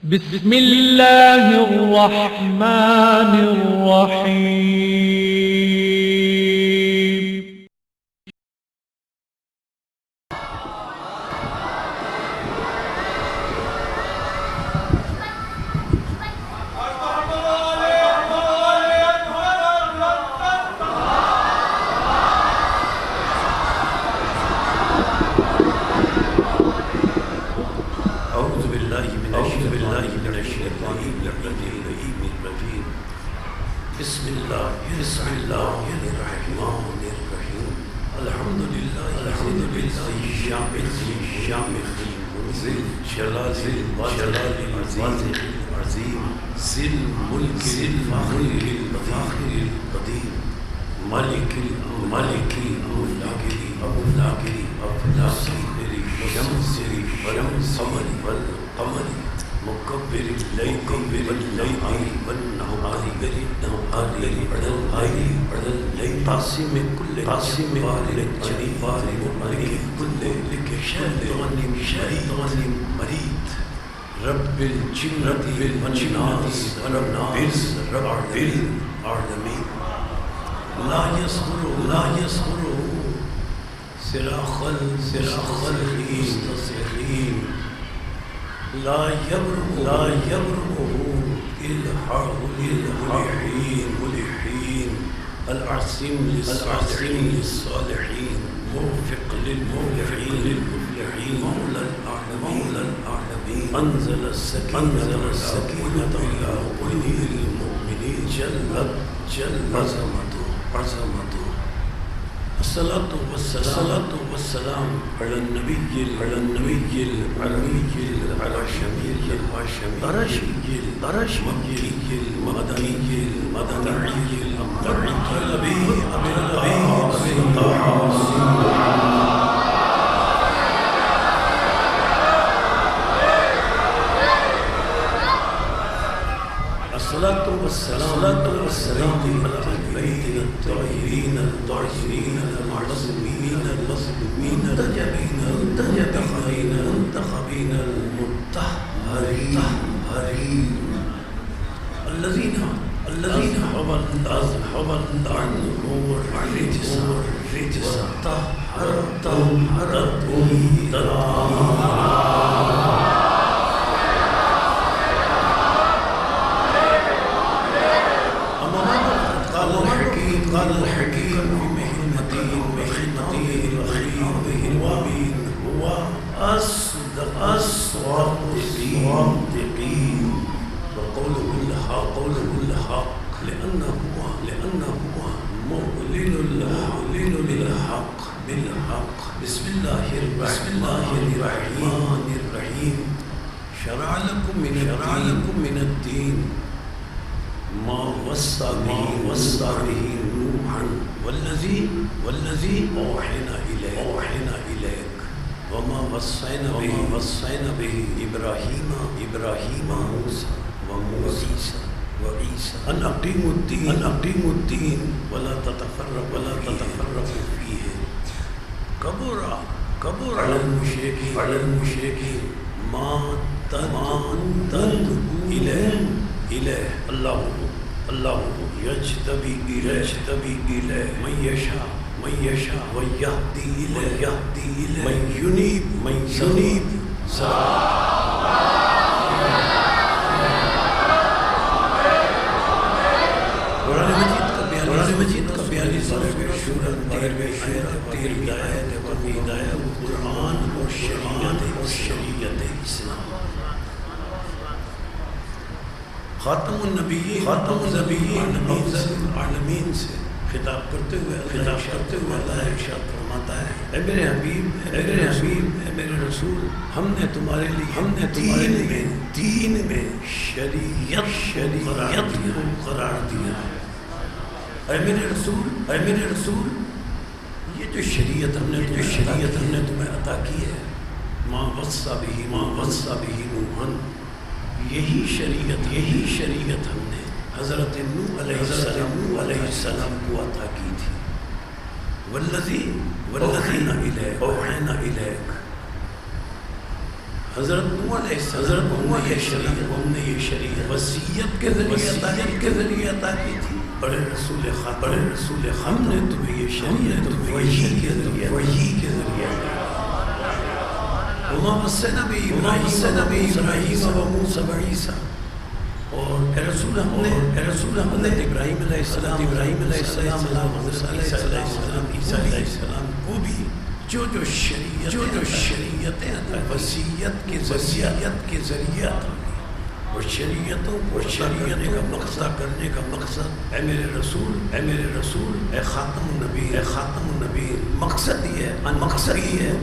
بسم اللہ الرحمن الرحیم بسم اللہ الرحمن الرحیم الحمد للہ ذی الجلال العظیم ذی الملک الفاخر القدیم مالک الملک الشمس والقمر مكبر الليل والنهار على الليل قاسم كل شيطان مريد رب الجنة والناس رب العالمين لا يصبر صراخ المستصرخين لا يبرمه الحين العصيم للصالحين موفق للمفلحين مولى العالمين أنزل السكينة على قلوب المؤمنين جلت عظمته الصلاة والسلام على النبي العربي الهاشمي الرشيد المدني الطلبي أبي القاسم الصلاة والسلام على البيت الطاهرين المعصومين المنتخبين المطهرين الذين أذهب عنهم الرجس وطهرتهم قال الحكيم بمحنته هو أصدق الصادقين وقوله الحق لأنه مؤلن للحق بالحق بسم الله الرحمن الرحيم شرع لكم من الدين ما وصى به نوحا والذي أوحينا إليك وما وصينا به إبراهيم وموسى وعيسى أن أقيموا الدين ولا تتفرقوا فيه كبر على المشركين ما تدعو إليه الله يجتبي إليه من يشاء ويهدي إليه من ينيب قرآن مجید کا 42 سورہ 13 آیت قرآن اور شریعت اسلام خاتم النبیین العالمین سے خطاب کرتے ہوئے اللہ ارشاد فرماتا ہے اے میرے حبیب اے میرے رسول ہم نے تمہارے لیے دین میں شریعت کو قرار دیا ہے اے میرے رسول یہ جو شریعت ہم نے تمہیں عطا کی ہے ما وصى به نوحا یہی شریعت ہم نے حضرت نوح علیہ السلام کو عطا کی تھی والذی اوحینا الیک حضرت نوح علیہ السلام کو ہم نے یہ شریعت وصیت کے ذریعے عطا کی تھی. بڑے رسول ہم نے تمہیں یہ شریعت وحی کے ذریعے وما وصینا به ابراہیم و موسیٰ و عیسیٰ. اور اے رسول ہم نے ابراہیم علیہ السلام موسیٰ علیہ السلام عیسیٰ علیہ السلام کو بھی جو شریعتیں وصیت کے ذریعے اور شریعتوں کو کرنے کا مقصد اے میرے رسول اے خاتم النبی مقصد یہ ہے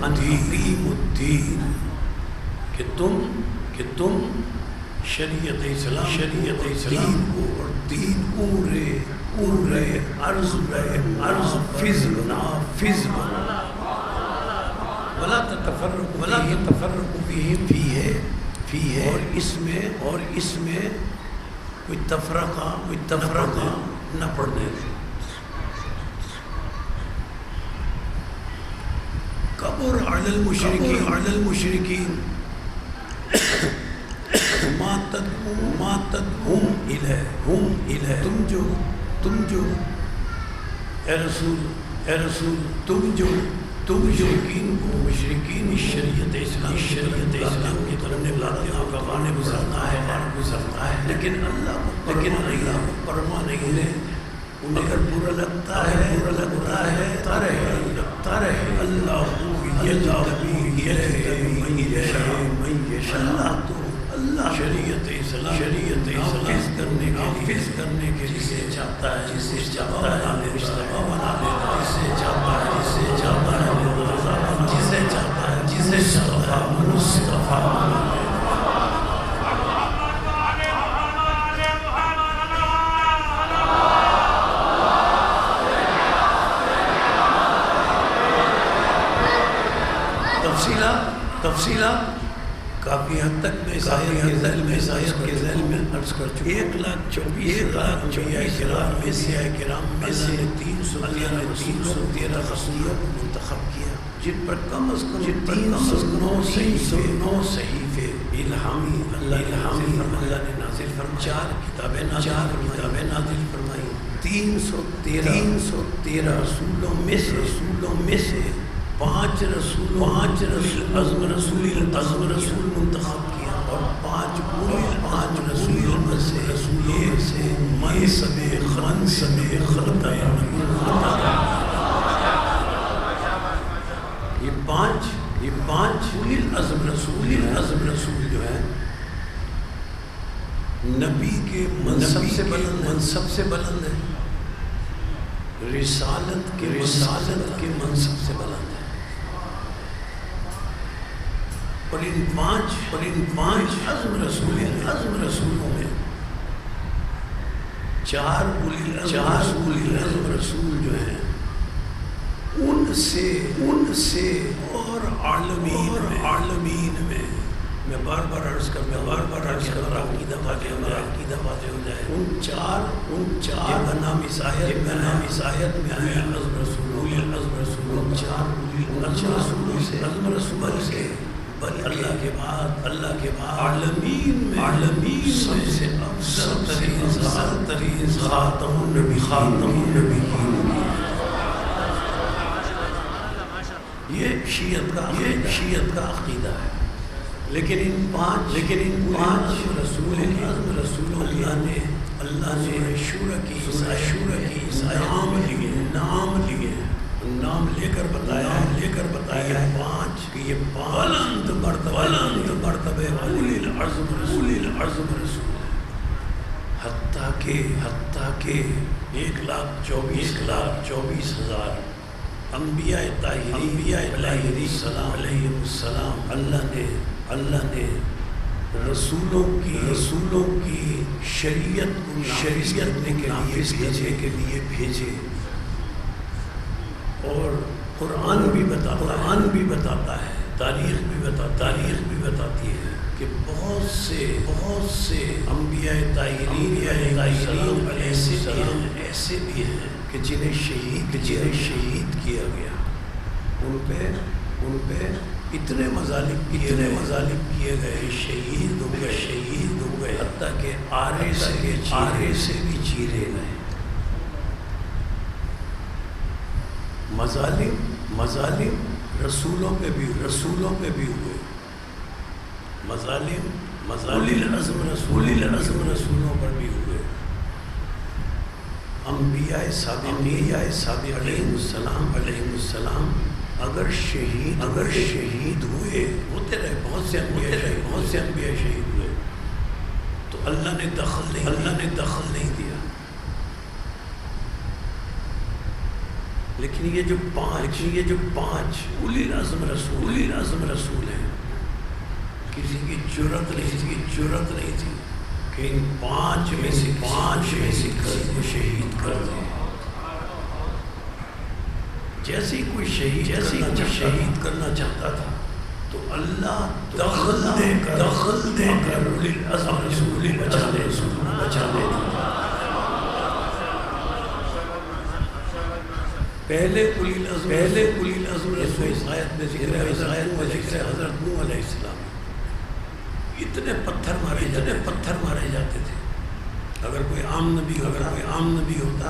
تقیم الدین کہ تم شریعت اسلام کو اور دین پورے عرض فض بنا ولا تتفرقوا فيه اور اس میں کوئی تفرقہ نہ پڑنے. کبر علی المشرکین ما تدعوهم الیہ تم جو اے رسول تم مشرکین شریعت اسلام کی طرف بلاتے ہو کا غانے گزرتا ہے لیکن اللہ کو پرواہ نہیں ہے. انہیں اگر برا لگتا ہے لگتا رہے. اللہ شریعت اسلام کرنے کے لیے چاہتا ہے جسے چاہتا ہے مصطفیٰ. تفصیلات کافی حد تک میں کے ذیل میں عرض کر چکا. 1,24,000 میں سے کرام میں سے 313 رسولوں کو منتخب کیا جن پر کم از کم 309 صحیفے الہامی اللہ نے نازل فرمائے. 4 کتابیں نازل فرمائی. 313 رسولوں میں سے 5 رسول منتخب کیا اور 5 رسولوں میں سے منصب خلق یہ 5 اولي العزم جو ہے نبی کے منصب سے بلند ہے. رسالت کے منصب سے بلند ہے. اور ان 5 عزم رسولوں میں 4 اولی العزم رسول جو ہیں ان سے اور عالمین میں بار بار عرض کر عقیدہ واضح ہو جائے. ان چار بنام عیسائیت میں آئے عزم رسول ان 4 رسولوں سے عزم رسول سے اللہ کے بعد عالمین میں سب سے افضل ترین خاتم النبی. یہ شیعت کا عقیدہ ہے. لیکن ان 5 رسولوں اللہ نے شورا کی نام لے کر بتایا 5 یہ 5 مرتبہ اولی العزم رسول. حتیٰ کہ 1,24,000 انبیاء طاہرین علیہ السلام اللہ نے رسولوں کی شریعت کو نافذ کرنے کے لیے بھیجے. اور قرآن بھی بتاتا ہے, تاریخ بھی بتاتی ہے کہ بہت سے انبیاء طاہرین ایسے بھی ہیں کہ جنہیں شہید کیا گیا. ان پہ اتنے مظالم کیے گئے، شہید ہو گئے، حتیٰ کہ آرے سے بھی چیرے گئے۔ مظالم رسولوں پہ بھی ہوئے، مظالم اولی العزم رسولوں پر بھی ہوئے، انبیاء سابق علیہ السلام اگر شہید ہوتے رہے، بہت سے انبیاء شہید ہوئے، تو اللہ نے دخل نہیں دیا۔ لیکن یہ جو پانچ اولی العزم رسول ہیں، کسی کی جرأت نہیں تھی کہ ان پانچ میں سے کو شہید کر دیں۔ جیسے ہی کوئی شہید کرنا چاہتا تھا تو اللہ دخل دے کر اولی العزم رسول بچا لیتا۔ پہلے اولی العزم رسول اس آیت میں ذکر ہے حضرت نوح علیہ السلام۔ اتنے پتھر مارے جاتے تھے، اگر کوئی عام نبی ہوتا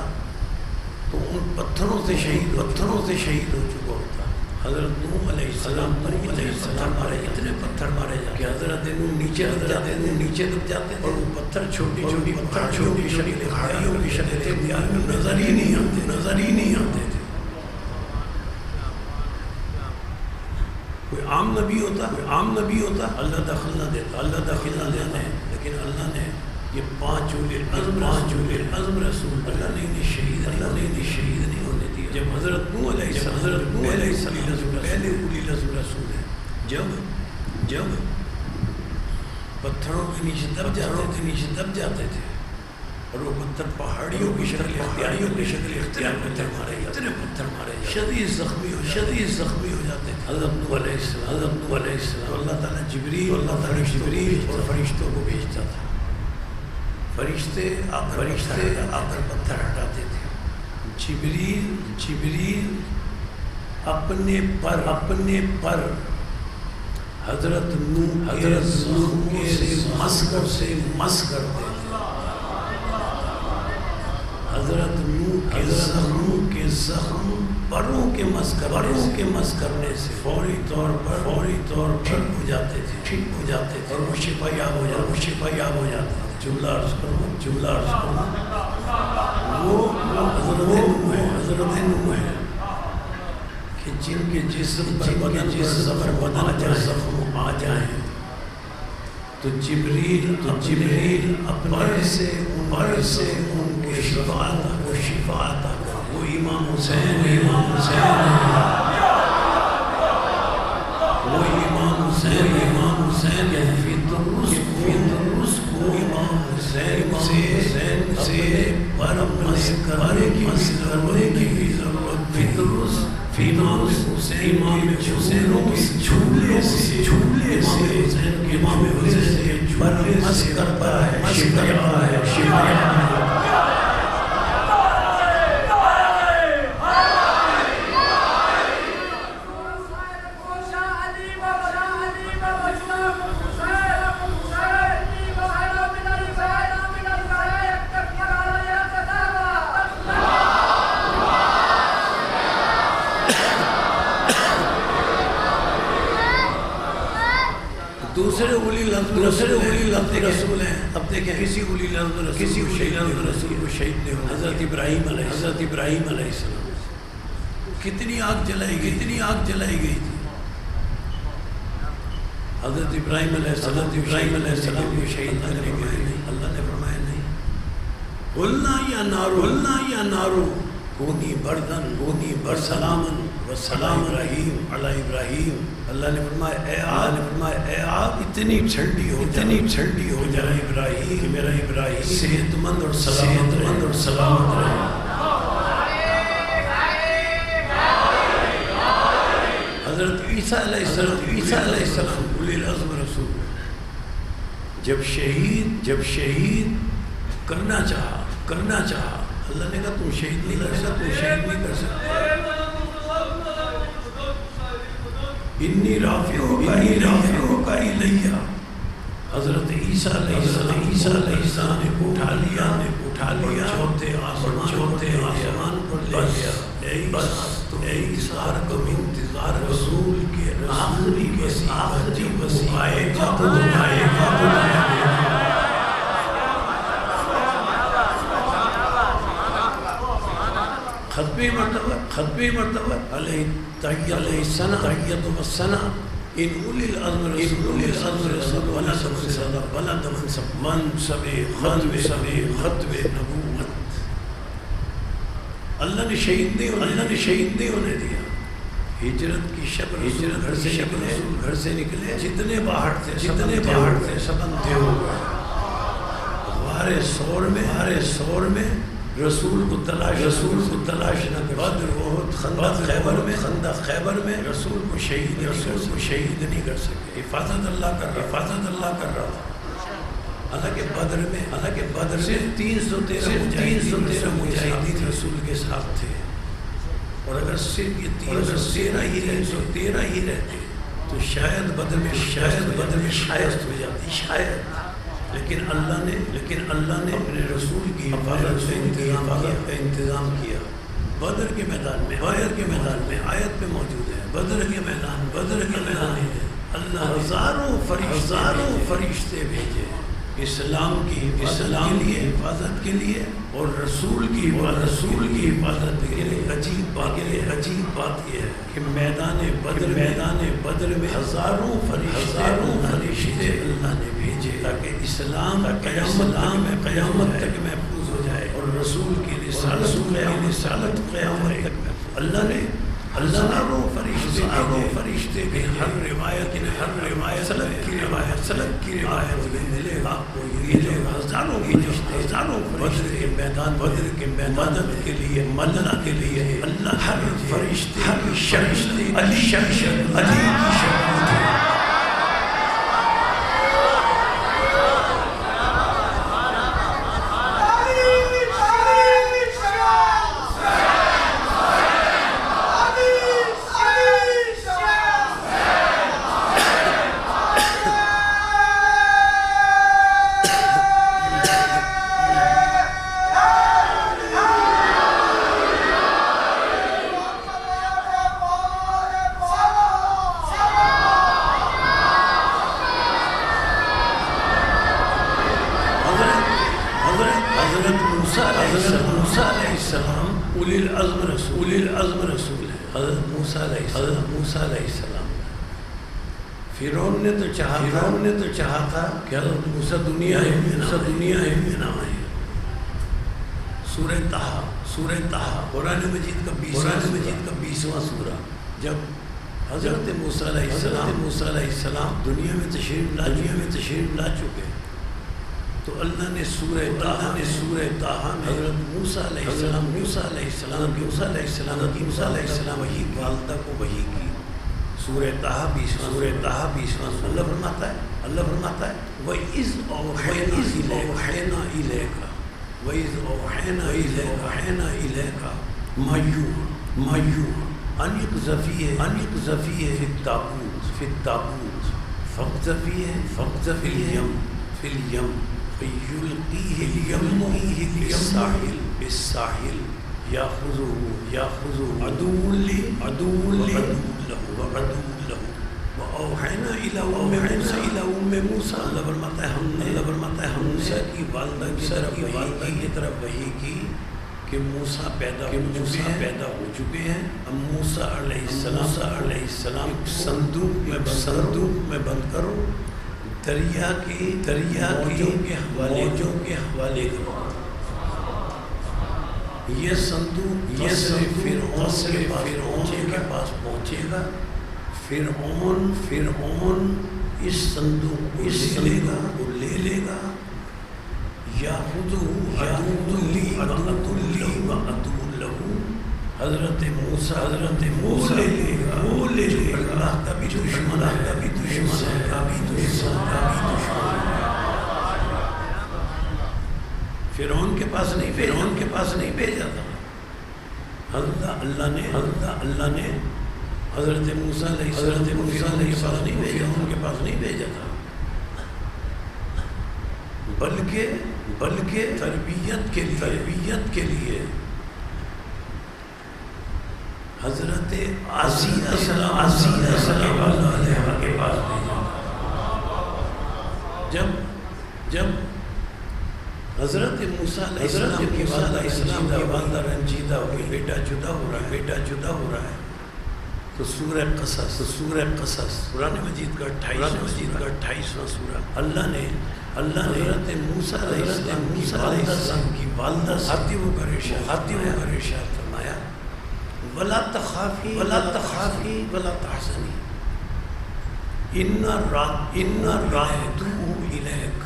تو ان پتھروں سے شہید ہو چکا ہوتا۔ حضرت نوح علیہ السلام پر اتنے پتھر مارے جاتے کہ حضرت نوح نیچے دب جاتے اور وہ پتھر چھوٹی پہاڑیوں کی شکل اختیار میں نظر ہی نہیں آتے تھے۔ کوئی عام نبی ہوتا اللہ دخل نہ دیتا، لیکن اللہ نے یہ پانچ اولی العزم رسول اللہ نے انہیں شہید نہیں ہونے دیا۔ جب حضرت نوح علیہ السلام پہلے اولی العزم رسول ہیں، جب پتھروں کے نیچے دب جاتے تھے اور وہ پتھر پہاڑیوں کی شکل اختیار پتھر مارے جاتے، شدید زخمی ہو جاتے تھے حضرت نوح علیہ السلام۔ تو اللہ تعالیٰ جبریل اور فرشتوں کو بھیجتا تھا، فرشتے آ کر پتھر ہٹاتے تھے۔ جبریل اپنے پر حضرت نوح کے مس کرتے تھے۔ حضرت نوح کے زخم پروں کے مس کرنے سے فوری طور پر ٹھیک ہو جاتے تھے اور وہ شفایاب ہو جاتے تھے۔ جملہ عرض کروں وہ حضرت نوح ہے کہ جن کے جسم پر بدن زخم آ جائیں تو جبریل اپنے سے ان کے شفا عطا کر۔ وہ امام حسین فی الدروس کو امام حسین سے مس کرنے کی بھی ضرورت فی الدروس امام حسین جھولے سے امام حسین پر مس کرتا ہے دوسرے اولی العزم رسول ہیں۔ اب دیکھیں کسی اولی العزم رسول کو شہید نہیں ہونا۔ حضرت ابراہیم علیہ السلام کتنی آگ جلائی گئی تھی۔ حضرت ابراہیم علیہ السلام کو شہید کرنے کے لیے اللہ نے فرمایا نہیں، قلنا یا نارو کونی بردن سلامن و سلام رحیم علی ابراہیم۔ اللہ نے فرمایا اے آگ اتنی ٹھنڈی ہو جائے ابراہیم کہ میرا ابراہیم صحت مند اور سلامت رہے۔ حضرت عیسیٰ علیہ السلام اولی العزم رسول جب شہید کرنا چاہا اللہ نے کہا تم شہید نہیں کر سکتے۔ انی رافعہ الیہ، حضرت عیسیٰ علیہ السلام نے اٹھا لیا چوتھے آسمان پر لے گیا۔ اے عیسیٰ کو انتظار رسول کے آخری وسیع آئے گا تو ختمی مرتبہ علیہ تحیت و ثنا ان اولی العزم رسول ولد منصب ختم نبوت۔ اللہ نے شہید نہیں ہونے دیا۔ ہجرت کی شب رسول گھر سے نکلے، جتنے باہر تھے سب اندھے ہو گئے۔ ہمارے سور میں رسول کو تلاش نہ کر، بدر احد خندق خیبر میں رسول کو شہید نہیں کر سکے۔ حفاظت اللہ کر رہا تھا۔ حالانکہ بدر سے 313 مجاہدین رسول کے ساتھ تھے، اور اگر صرف یہ 13 ہی رہتے تو شاید بدر میں شاید ہو جاتی، شاید۔ لیکن اللہ نے اپنے رسول کی حفاظت کا انتظام کیا۔ بدر کے میدان میں آیت میں موجود ہے، بدر کے میدان میں اللہ ہزاروں فرشتے بھیجے اسلام کی حفاظت کے لیے اور رسول کی حفاظت کے لیے۔ عجیب بات یہ ہے کہ میدان بدر میں ہزاروں فرشتے اللہ نے بھیجے تاکہ اسلام قیامت تک محفوظ ہو جائے، اور رسول کی رسالت قیامت تک محفوظ۔ اللہ نے فرشتے کے ہر روایت سلک کی روایت ملے گا آپ کو، یہ جو ہزاروں فرشتے بدر کے مدد کے لیے اللہ ہر فرشتے علی کی شکل تھے۔ حضرت موسیٰ علیہ السلام۔ فرعون نے تو چاہا تھا کہ حضرت موسیٰ دنیا میں نہ آئے۔ سورہ طٰہٰ قرآن مجید کا 20واں سورہ، جب حضرت موسیٰ علیہ السلام دنیا میں تشریف لا چکے تو اللہ نے سورہ طٰہٰ میں حضرت موسیٰ علیہ السلام وحی والدہ کو وحی کی۔ سورہ طٰہٰ 20واں اللہ فرماتا ہے وَإِذْ أَوْحَيْنَا إِلَيْكَ مَا يُوحَىٰ أَنِ اقْذِفِيهِ فِي التَّابُوتِ فَاقْذِفِيهِ فِي الْيَمِّ فَيُلْقِيهِ الْيَمُّ بِالسَّاحِلِ يَأْخُذُهُ عَدُوٌّ لِّي وَعَدُوٌّ لَّهُ وَأَوْحَيْنَا إِلَىٰ أُمِّ مُوسَىٰ۔ اللہ فرماتا ہے ہم نے موسیٰ کی والدہ کی طرف وحی کی کہ موسیٰ پیدا ہو چکے ہیں۔ اب موسیٰ علیہ السلام صندوق میں بند کرو، دریا کے حوالے کرو۔ یہ صندوق فرعون کے پاس پہنچے گا۔ فرعون اس صندوق کو لے لے گا، عدو لی وعدو لہو۔ حضرت موسیٰ لے لے گا، اللہ کا بھی دشمن فرعون کے پاس نہیں بھیجا تھا۔ اللہ نے حضرت موسیٰ علیہ السلام کو فرعون کے پاس نہیں بھیجا تھا، بلکہ تربیت کے لیے حضرت آسیہ سلام علیہ کے پاس بھیجا۔ جب حضرت موسیٰ علیہ السلام کی والدہ رنجیدہ ہوئی، بیٹا جدا ہو رہا ہے، تو سورہ قصص قرآن مجید کا 28واں سورہ، اللہ نے حضرت موسیٰ علیہ السلام کی والدہ سے آتی ہو کر ارشاد فرمایا، وَلَا تَخَافِي وَلَا تَحْزَنِي إِنَّ رَادُّوهُ إِلَيْكَ،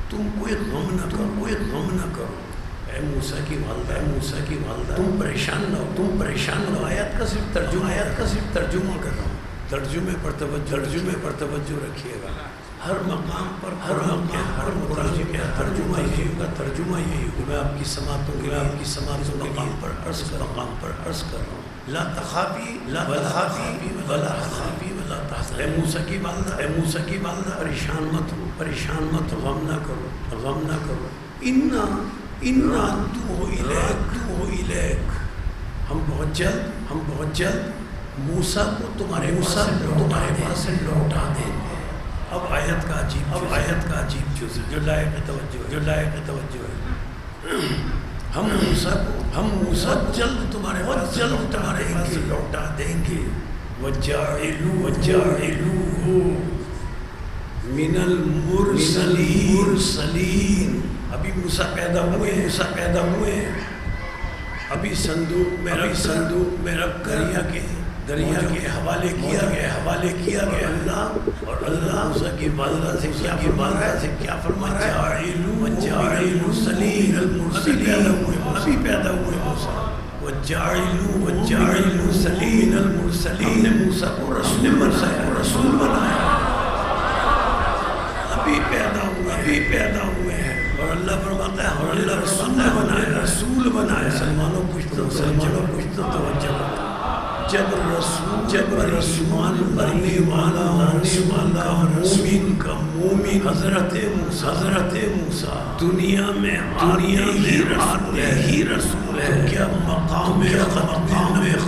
تم کوئی غم نہ کرو اے موسیٰ کی والدہ، تم پریشان نہ ہو۔ آیت کا صرف ترجمہ کر رہا ہوں، ترجمے پر توجہ رکھیے گا۔ ہر مقام پر ہر ترجمہ یہی ہوگا۔ میں آپ کی سماعتوں مقام پر عرض کر رہا ہوں، لا تخافی ولا تحزنی، اے موسیٰ کی والدہ پریشان مت ہو، غم نہ کرو۔ ان ردوہ الیک، ہم بہت جلد موسیٰ کو تمہارے پاس سے لوٹا دیں گے۔ اب آیت کا عجیب جز جو لائق توجہ ہے، ہم موسیٰ جلد تمہارے پاس لوٹا دیں گے۔ وَجَعِلُوهُ مِنَ الْمُرْسَلِينَ، ابھی موسیٰ پیدا ہوئے، ابھی صندوق میں رکھ دریا کے حوالے کیا گیا اللہ، اور اللہ موسیٰ کی والدہ سے کیا فرمایا، وَجَعِلُوهُ ابھی پیدا ہوئے موسیٰ، وَجَعِلُوهُ الْمُرْسَلِينَ، ہم نے موسیٰ کو رسول بنایا، ابھی پیدا ہوئے ہیں، اور اللہ فرماتا ہے، اور اللہ رسول بنایا۔ سلمانوں کچھ تو توجہ کرتا، جب رسول بننے والا مومن حضرت موسیٰ دنیا میں ہی رسول ہے، کیا مقام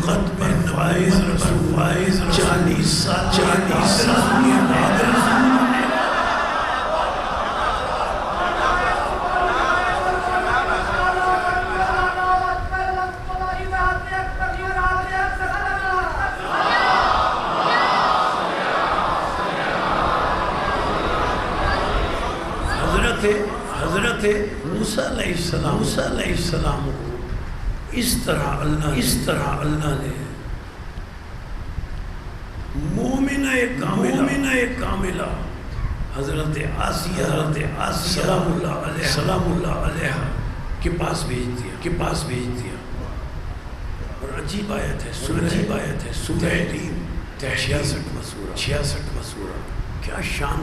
ختم فائز رسول 40 سال حضرت موسیٰ علیہ السلام کو اس طرح اللہ نے مومنہ کاملہ حضرت آسیہ سلام اللہ علیہ کے پاس بھیج دیا۔ اور عجیب آیت ہے سورہ حریم 66واں سورہ، کیا شان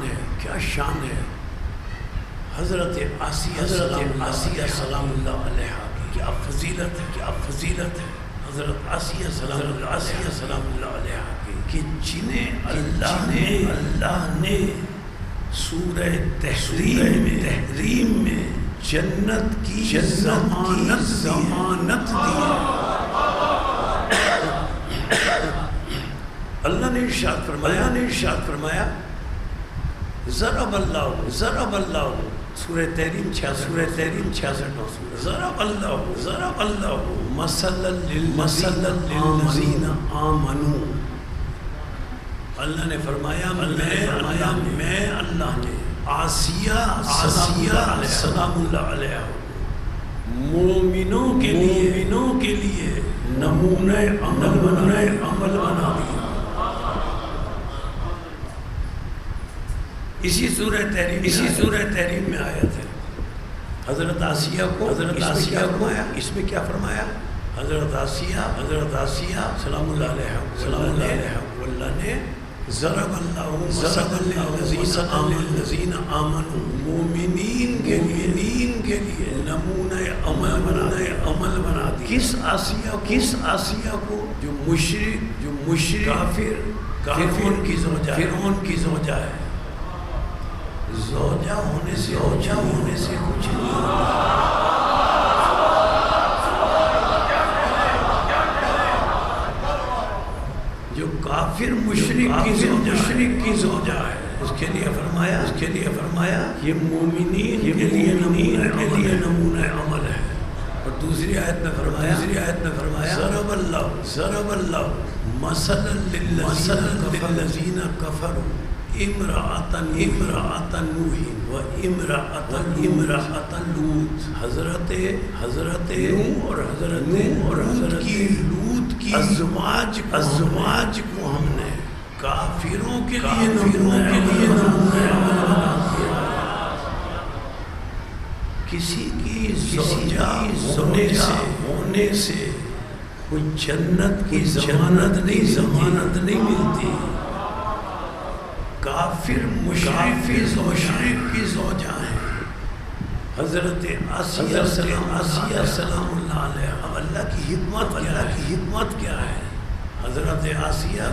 ہے حضرت آسیہ سلام اللہ علیہ کی، کیا فضیلت ہے حضرت آسیہ سلام اللہ علیہ کی، کہ جنہیں اللہ نے سورہ تحریم میں جنت کی ضمانت دی۔ اللہ نے ارشاد فرمایا ضرب اللہ سورہ تحریم 66 ضرب اللہ مثلا للذین آمنوا، اللہ نے فرمایا میں اللہ نے آسیہ سلام اللہ علیہ مومنوں کے لیے نمونہ عمل بنا دیا۔ اسی سورہ تحریم میں آیت ہے، حضرت آسیہ کو اس میں کیا فرمایا، حضرت آسیہ سلام اللہ علیہ اللہ نے ضرب اللہ الذین آمنوا مومنین کے لیے نمونہ عمل بنا دی. کس آسیہ کو جو مشرک کافر فرعون کی زوجہ ہے. زوجہ ہونے سے کچھ نہیں. جو کافر مشرک کی زوجہ ہے اس کے لیے فرمایا یہ مومنین کے لیے نمونہ عمل ہے. اور دوسری آیت میں فرمایا ضرب اللہ مثلا للذین کفروا امرأۃ نوح و امرأۃ لوط. حضرت نوح اور حضرت لوط کی ازواج کو ہم نے کافروں کے لیے نمونہ بنا دیا. کسی کی زوجہ ہونے سے کوئی جنت کی ضمانت نہیں ملتی. کافر مشرک کی زوجہ ہیں. حضرت آسیہ سلام اللہ علیہ. اب اللہ کی حکمت کیا ہے؟ حضرت آسیہ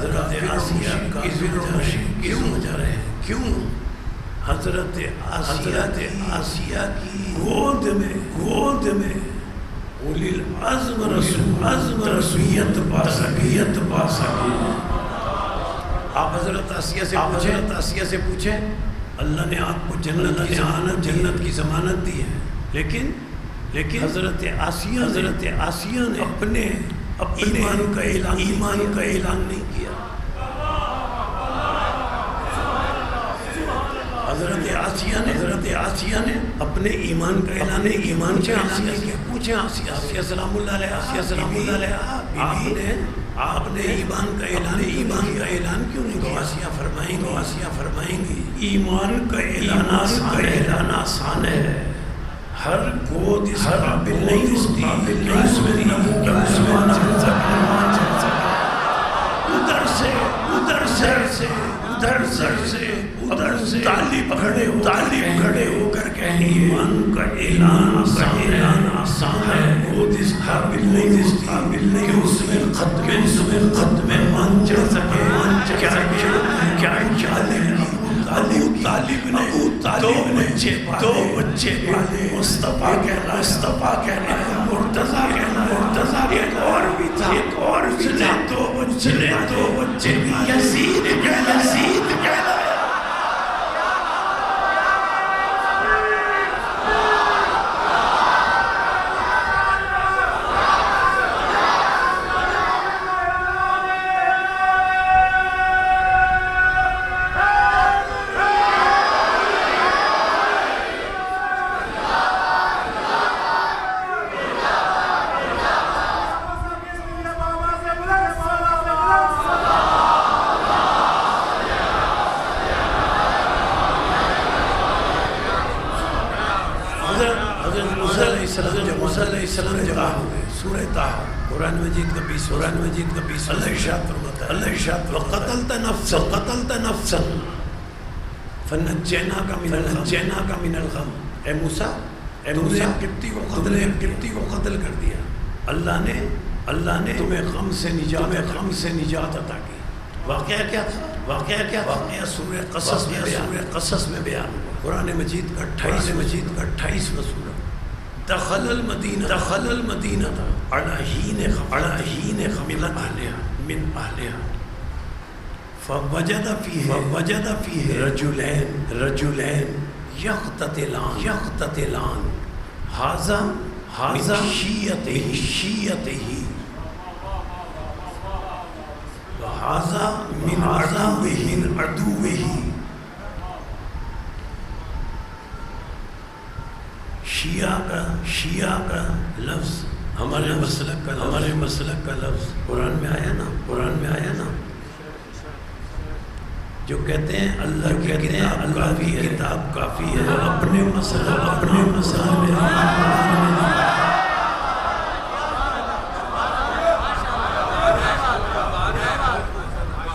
کافر و مشرک کی زوجہ رہے. کیوں؟ حضرت آسیہ کی گود میں اولی العزم رسولیت پا سکے. آپ حضرت آسیہ سے پوچھیں اللہ نے آپ کو جنت کی ضمانت دی ہے. لیکن حضرت آسیہ نے اپنے ایمان کا اعلان نہیں کیا. حضرت آسیہ نے اپنے ایمان کا اعلان کیا. پوچھیں آسیہ سلام اللہ علیہ آپ نے ایمان کا اعلان کیوں نہیں کیا؟ آسیہ فرمائیں گی ایمان کا اعلان آسان ہے. ہر گود اس قابل نہیں ہوتی ادھر سے طالب کھڑے ہو کر کہیں ایمان کا اعلان آسان ہے. گود اس قابل نہیں کہ اس میں ختم مان چڑھ سکے. کیا طالب نے دو بچے پالے. مصطفیٰ کہنا مرتضیٰ ایک اور بھی تھا. دو بچے یزید کہنا. سورہ طٰہٰ قرآن مجید کا 20 اللہ ارشاد فرماتا ہے وَقَتَلْتَ نَفْسًا فَنَجَّيْنَاكَ مِنَ الْغَمِّ. اے موسیٰ تم نے قبطی کو قتل کر دیا. اللہ نے تمہیں غم سے نجات عطا کی. واقعہ کیا تھا؟ واقعہ سورہ قصص میں بیان ہوا. قرآن مجید کا 28واں سورہ. دخل المدینہ علی حین من اہلها فوجد فیہ رجلین یقتتلان ھذا من شیعتہ وھذا من عدوہ. شیعہ کا لفظ ہمارے مسلک کا لفظ قرآن میں آیا نا. جو کہتے ہیں اللہ کی کتاب کافی ہے اپنے مسئلہ میں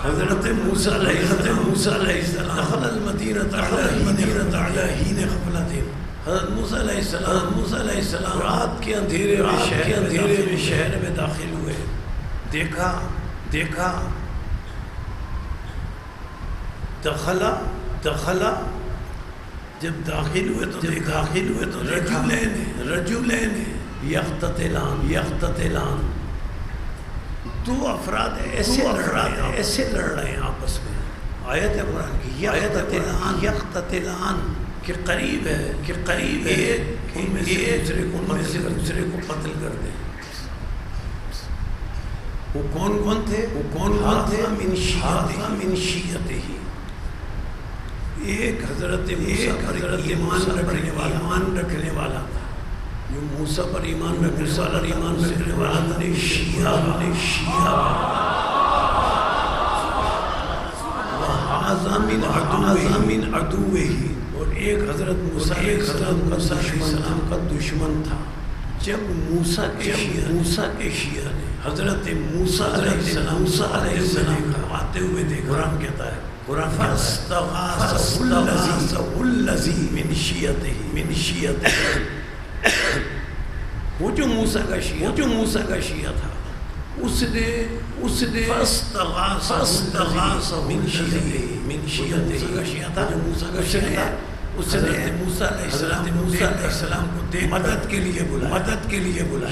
حضرت حضرت موسیٰ علیہ السلام دخل المدینہ علی حین غفلۃ، حضرت موسیٰ علیہ السلام رات کے اندھیرے میں شہر میں داخل ہوئے، دیکھا دخلا جب داخل ہوئے تو رجلین یقتتلان، دو افراد ایسے لڑ رہے ہیں آپس میں. آیت ہے قرآن کی یقتتلان کہ قریب ہے ایک ان میں سے دوسرے کو قتل کر دیں. وہ کون تھے؟ من شیعتہ، ایک حضرت موسیٰ پر ایمان رکھنے والا تھا، جو موسیٰ پر ایمان رکھنے والا تھا. شیعہ من عدوہ، اور ایک حضرت موسیٰ علیہ السلام کا دشمن تھا. جب موسیٰ کے شیعہ نے حضرت موسیٰ علیہ السلام کو آتے ہوئے دیکھا، قرآن کہتا ہے فاستغاثہ الذی من شیعتہ، وہ جو موسیٰ کا شیعہ تھا، اس نے فاستغاثہ من شیعتہ کا شیعہ تھا، جو موسیٰ کا شیعہ تھا، اس نے موسیٰ علیہ السلام کو مدد کے لیے بلایا،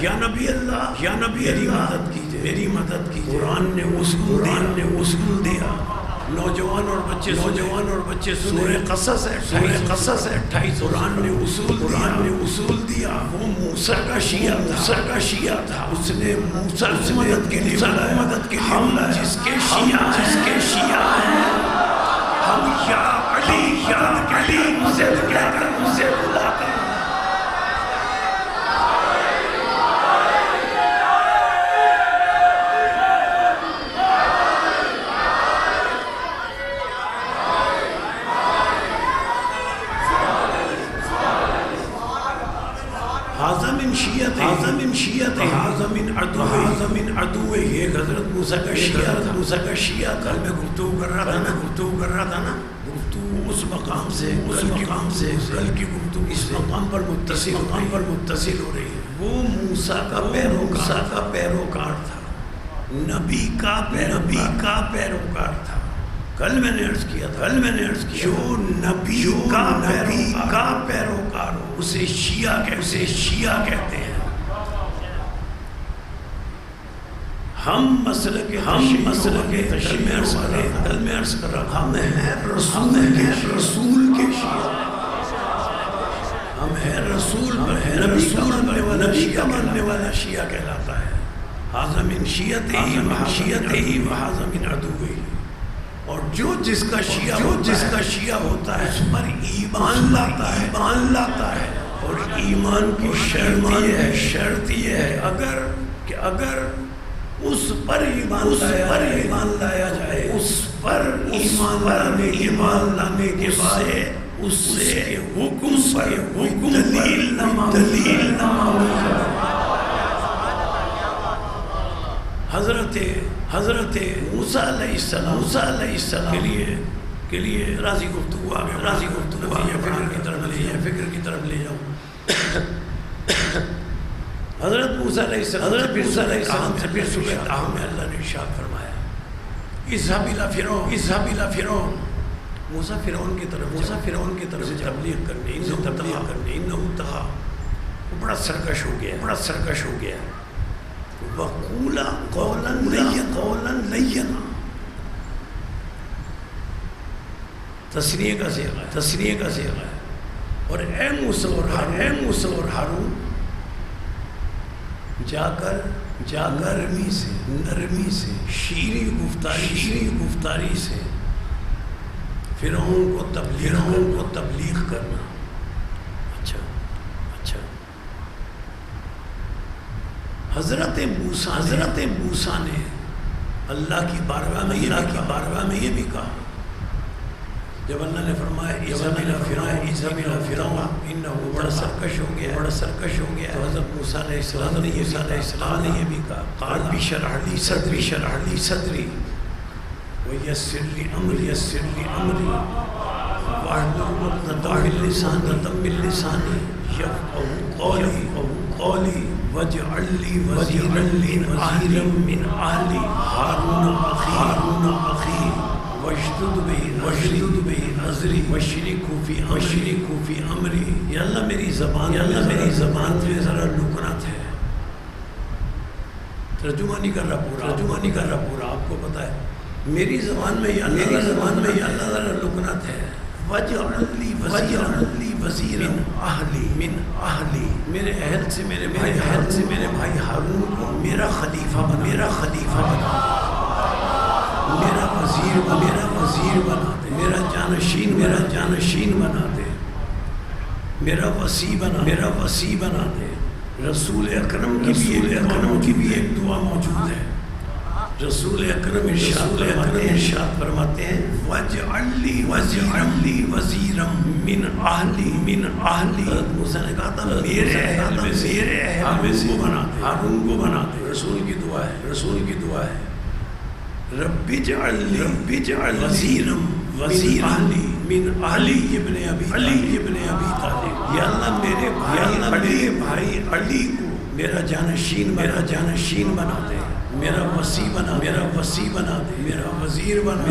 یا نبی اللہ میری مدد کیجیے. قرآن نے اصول دیا. نوجوان اور بچے سورہ قصص ہے 28. قرآن نے اصول دیا. وہ موسیٰ کا شیعہ تھا، اس نے موسیٰ کو مدد کے لیے بلایا. ہم جس کے شیعہ ہیں، ہم یا علی مجھے کہہ کر مجھے بلا کر من عدوہ، ایک حضرت موسیٰ کا شیعہ کل میں گفتگو کر رہا تھا نا، گفتگو اس مقام سے کل کی گفتگو اس مقام پر متصل ہو رہی ہے. وہ موسیٰ کا پیروکار تھا، نبی کا پیروکار تھا. کل میں نے عرض کیا جو نبی کا پیروکار ہو اسے شیعہ کہتے ہیں. ہم مسلک کل میں عرض کر رہا ہم ہیں رسول کے شیعہ. ہم ہیں رسول نبی کا ماننے والا شیعہ کہلاتا ہے. ھذا من شیعتہ وھذا من عدوہ. اور جو جس کا شیعہ ہوتا ہے اس پر ایمان لاتا ہے. اور ایمان کی شرط یہ ہے اگر اس پر ایمان لایا جائے، اس پر ایمان لانے کے بعد اس سے حکم دلیل نہ حضرت موسیٰ علیہ السلام کے لیے راضی گفتگو فکر کی طرف لے جاؤں. حضرت موسیٰ علیہ السلام سے پھر صبح تاہم میں اللہ نے ارشاد فرمایا اذهب الى فرعون. موسیٰ فرعون کی طرف سے تبلیغ کرنے انہو طغی. وہ بڑا سرکش ہو گیا. وَقُولَا قَوْلًا لَيِّنًا. تسنیہ کا صیغہ ہے. اور اے موسیٰ اور ہارون جا کر نرمی سے شیریں گفتاری سے فرعون کو تبلیغ کرنا. اچھا حضرت موسیٰ نے اللہ کی بارگاہ میں یہ بھی کہا جب اللہ نے فرمایا اذهب الى فرعون انه بڑا سرکش ہو گیا تو حضرت موسیٰ علیہ السلام نے یہ بھی کہا قال اشرح لي صدری ویسر لی امری یسر لی امری واحلل عقدۃ من لسانی یفقهوا قولی واجعل لی وزیرا من اہلی ہارون اخی واشدد به ازری وشرکه فی امری. یا اللہ میری زبان میں ذرا لکنت ہے. ترجمہ نہیں کر رہا پورا آپ کو پتہ ہے میری زبان میں یا اللہ ذرا لکنت ہے. وَاجْعَلْ لِي وَزِيرًا مِنْ أَهْلِي میرے اہل سے میرے بھائی ہارون کو میرا خلیفہ بنا میرا وزیر بنا دے. میرا جانشین بنا دے. میرا وصی بنا دے. رسول اکرم کی بھی ایک دعا موجود ہے. رسول اکرم ارشاد فرماتے ہیں وَاجْعَلْ لِي وَزِيرًا مِنْ أَهْلِي. حضرت موسیٰ نے کہا تھا میرے اہل میں سے ہارون کو بنا دے. رسول کی دعا ہے رب اجعل وزیرًا من أهلي ابن ابی طالب. یا اللہ میرے بھائی علی کو میرا جانشین بنا دے. میرا وصی بنا دے. میرا وزیر بنا.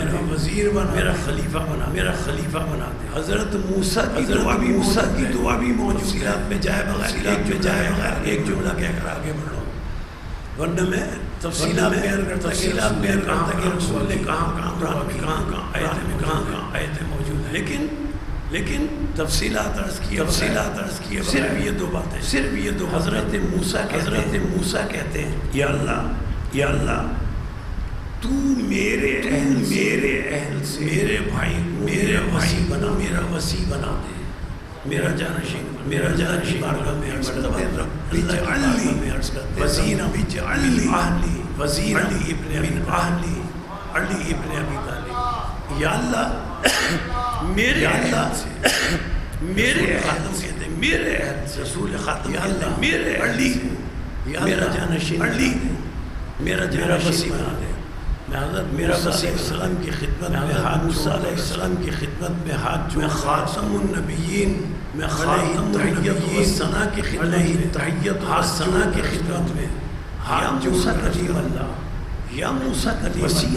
میرا خلیفہ بنا دے. حضرت موسیٰ کی دعا بھی موجود تفصیلات میں جائے بغیر ایک جملہ کہہ کر آگے بڑھو ورنہ میں تفصیلات بیان کرتا کہ رسول نے کہاں آیتیں موجود ہیں. لیکن تفصیلات عرض کیے صرف یہ دو باتیں. حضرت موسیٰ کہتے ہیں یا اللہ تو میرے اہل سے میرے بھائی میرا وصی بنا دے. میرا جانشین بارگاہ میں عرض کرتے ہیں وزیر علی ابن ابی طالب. یا اللہ میرے اہل سے رسول خاتم یا اللہ میرے علی میرا جانشین علی میرا وصی بنا دے. میں حضرت میرا وصی السلام کی خدمت میں موسیٰ علیہ السلام کی خدمت میں ہاتھ جو خاتم النبیین میں خاتم النبیین ثنا کی خدمت میں ہاتھ جو کلیم اللہ یا موسیٰ کلیم وصی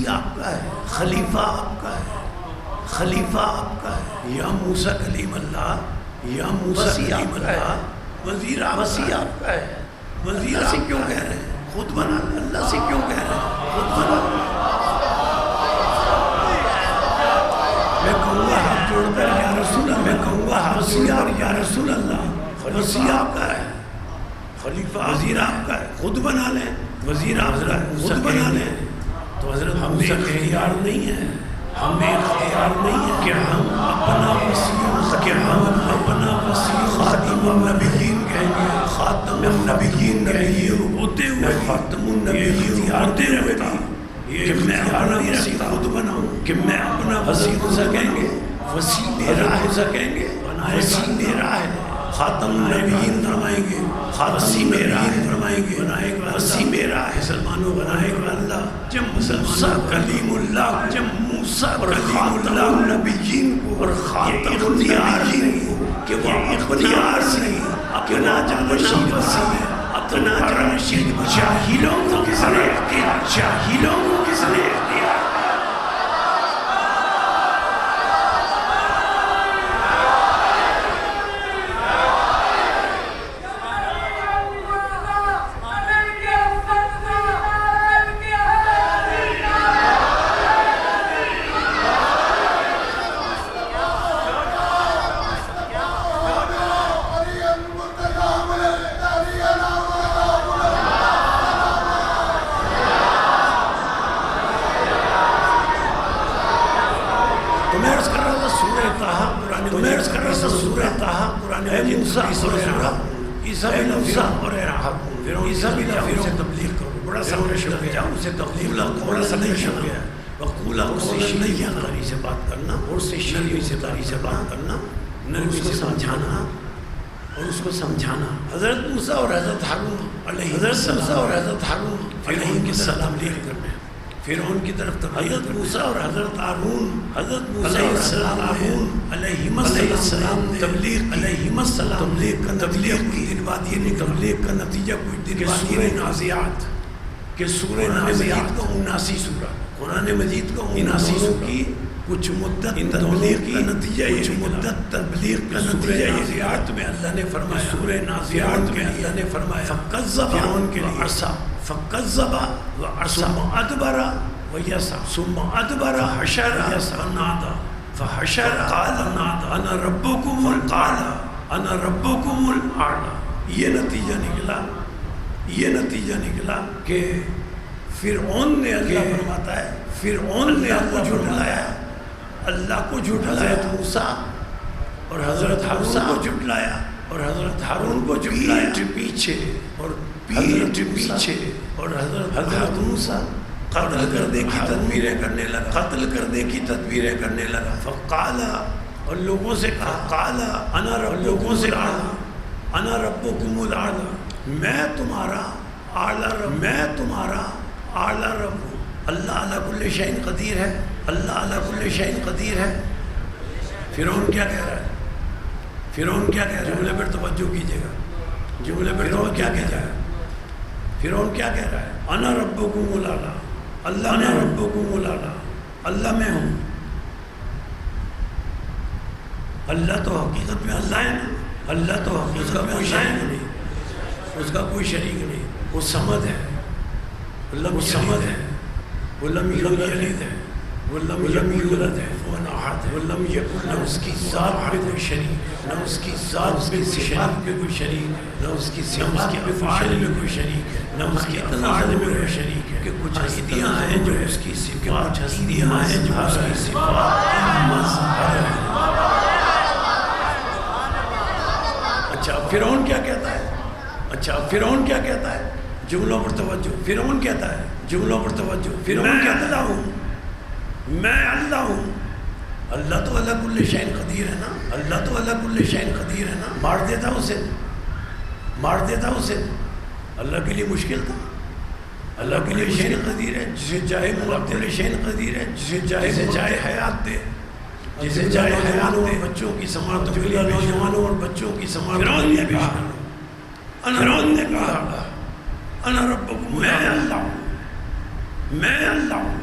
آپ کا ہے خلیفہ آپ کا ہے یا موسیٰ کلیم اللہ یا موسیٰ کلیم اللہ وزیر آپ کا ہے. وزیر سے کیوں کہہ رہے ہیں خود بنا. اللہ سے کیوں کہہ رہے ہیں خود بنا. میں کہوں گا ہاتھ جوڑ کر یا رسول اللہ. میں کہوں گا ہاتھ یا رسول اللہ. وصی آپ کا ہے خلیفہ وزیر آپ کا ہے. خود بنا لیں وزیر آپ خود بنا لیں. تو حضرت ہمیں اختیار نہیں ہے کہ ہم اپنا وصی خاتم النبیین کہیں گے. خاتم النبیین ہوتے ہوئے خاتم النبیین ہوتے ہوئے کہ میں اپنا وصی خود بناؤں. کہ میں اپنا وصی خود کہیں گے وصی میرا ہے. وصی میرا ہے. خاتم النبیین فرمائیں گے وصی میرا ہے. فرمائیں گے وصی میرا ہے. مسلمانوں بنائے گا اللہ جب موسیٰ کلیم اللہ جب موسیٰ کلیم اللہ نبیین کو اور خاتم النبیین کو کہ وہ اختیار سے اپنا جانشین وصی ہے. اپنا جانشین جاہلوں کو کس نے اختیار. سمجھانا. حضرت موسیٰ اور حضرت ہارون علیہ السلام کے ساتھ تبلیغ کرنا. فرعون کی طرف حضرت موسیٰ اور حضرت ہارون علیہ السلام نے تبلیغ کی دن بعد یہ تبلیغ کا نتیجہ کچھ دن بعد یہ نازعات کہ سورہ نازعات کا 79 سورہ قرآن مجید کا 79 سورہ کی کچھ مدت تبلیغ کا نتیجہ یہ نازعات میں اللہ نے فرمایا سورہ نازعات میں اللہ نے فرمایا فکذب فرعون کے لیے فکذب وعصى ثم ادبر ويسعى ثم ادبر حشر فنادى فحشر قال نادى انا ربكم الاعلى انا ربكم الاعلى یہ نتیجہ نکلا کہ فرعون نے اللہ فرماتا ہے فرعون نے اللہ کو جھٹلایا موسیٰ اور حضرت ہارون کو جھٹلایا اور حضرت ہارون کو جھٹلایا پیچھے اور پیٹھ پیچھے اور حضرت موسیٰ قتل کرنے کی تدبیریں کرنے لگا فقالا اور لوگوں سے کہا قالا انا ربکم الاعلی میں تمہارا اعلی رب ہوں اللہ علی کل شیء قدیر ہے اللہ علی کل شیء قدیر ہے فرعون کیا کہہ رہا ہے جملے پر توجہ کیجئے گا جملے پر توجہ کیا کہہ رہا ہے فرعون کیا کہہ رہا ہے انا ربکم الاعلی اللہ نے ربکم الاعلی اللہ میں ہوں اللہ تو حقیقت میں اللہ ہے نا اللہ تو حقیقت میں اللہ ہے نہیں اس کا کوئی شریک نہیں وہ صمد ہے وہ صمد ہے وہ لم یلد ہے وہ لم یولد ہے وہ احد ہے وہ لم یکن نہ اس کی ذات میں کوئی شریک نہ اس کی ذات میں صفات میں کوئی شریک نہ اس کی صفات کے افعال میں کوئی شریک ہے نہ اس کے افعال میں کوئی شریک ہے کہ کچھ ہستیاں ہیں جو اس کی صفات کچھ ہستیاں ہیں جو اس کی صفات اچھا فرعون کیا کہتا ہے جملوں پر توجہ فرعون کہتا ہے جملوں پر توجہ فرعون کہتا ہوں میں اللہ ہوں اللہ تو علی کل شیء قدیر ہے نا اللہ تو علی کل شیء قدیر ہے نا مار دیتا اسے اللہ کے لیے مشکل تھا اللہ کے لیے شیء قدیر ہے جسے چاہے کل شیء قدیر ہے جسے چاہے حیات دے جسے چاہے حیات دے بچوں کی سماعتوں کے لیے نوجوانوں اور بچوں کی سماعتوں کے لیے فرعون نے کہا انا ربکم میں اللہ ہوں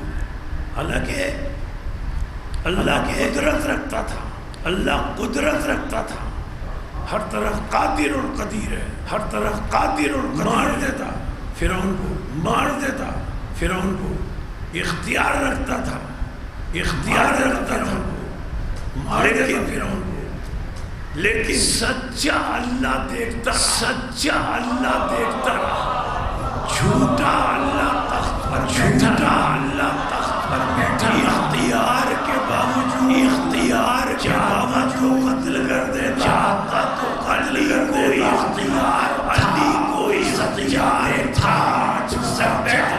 حالانکہ اللہ کی قدرت رکھتا تھا اللہ قدرت رکھتا تھا ہر طرح قادر اور قدیر ہے ہر طرح قادر اور مار دیتا فرعون کو مار دیتا فرعون کو اختیار رکھتا تھا مار دیتا فرعون کو لیکن سچا اللہ دیکھتا جھوٹا اللہ تخت پر بیٹھا اختیار کے باوجود قتل کر دے چاہتا تو قتل کر دے اختیار علی کوئی اختیار تھا جھوٹا بیٹھا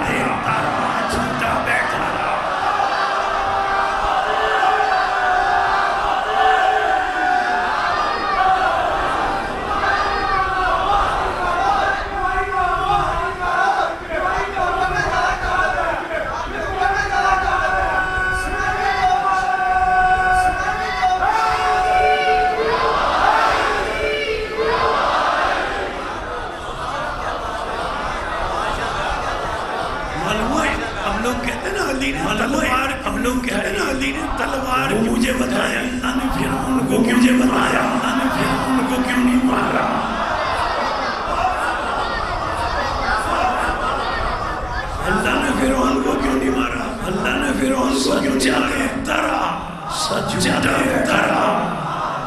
تلوار مجھے بتایا اللہ نے فرعون کو کیوں نہیں مارا اللہ نے فرعون کو کیوں نہیں مارا اللہ نے فرعون کو کیوں چاہے ترا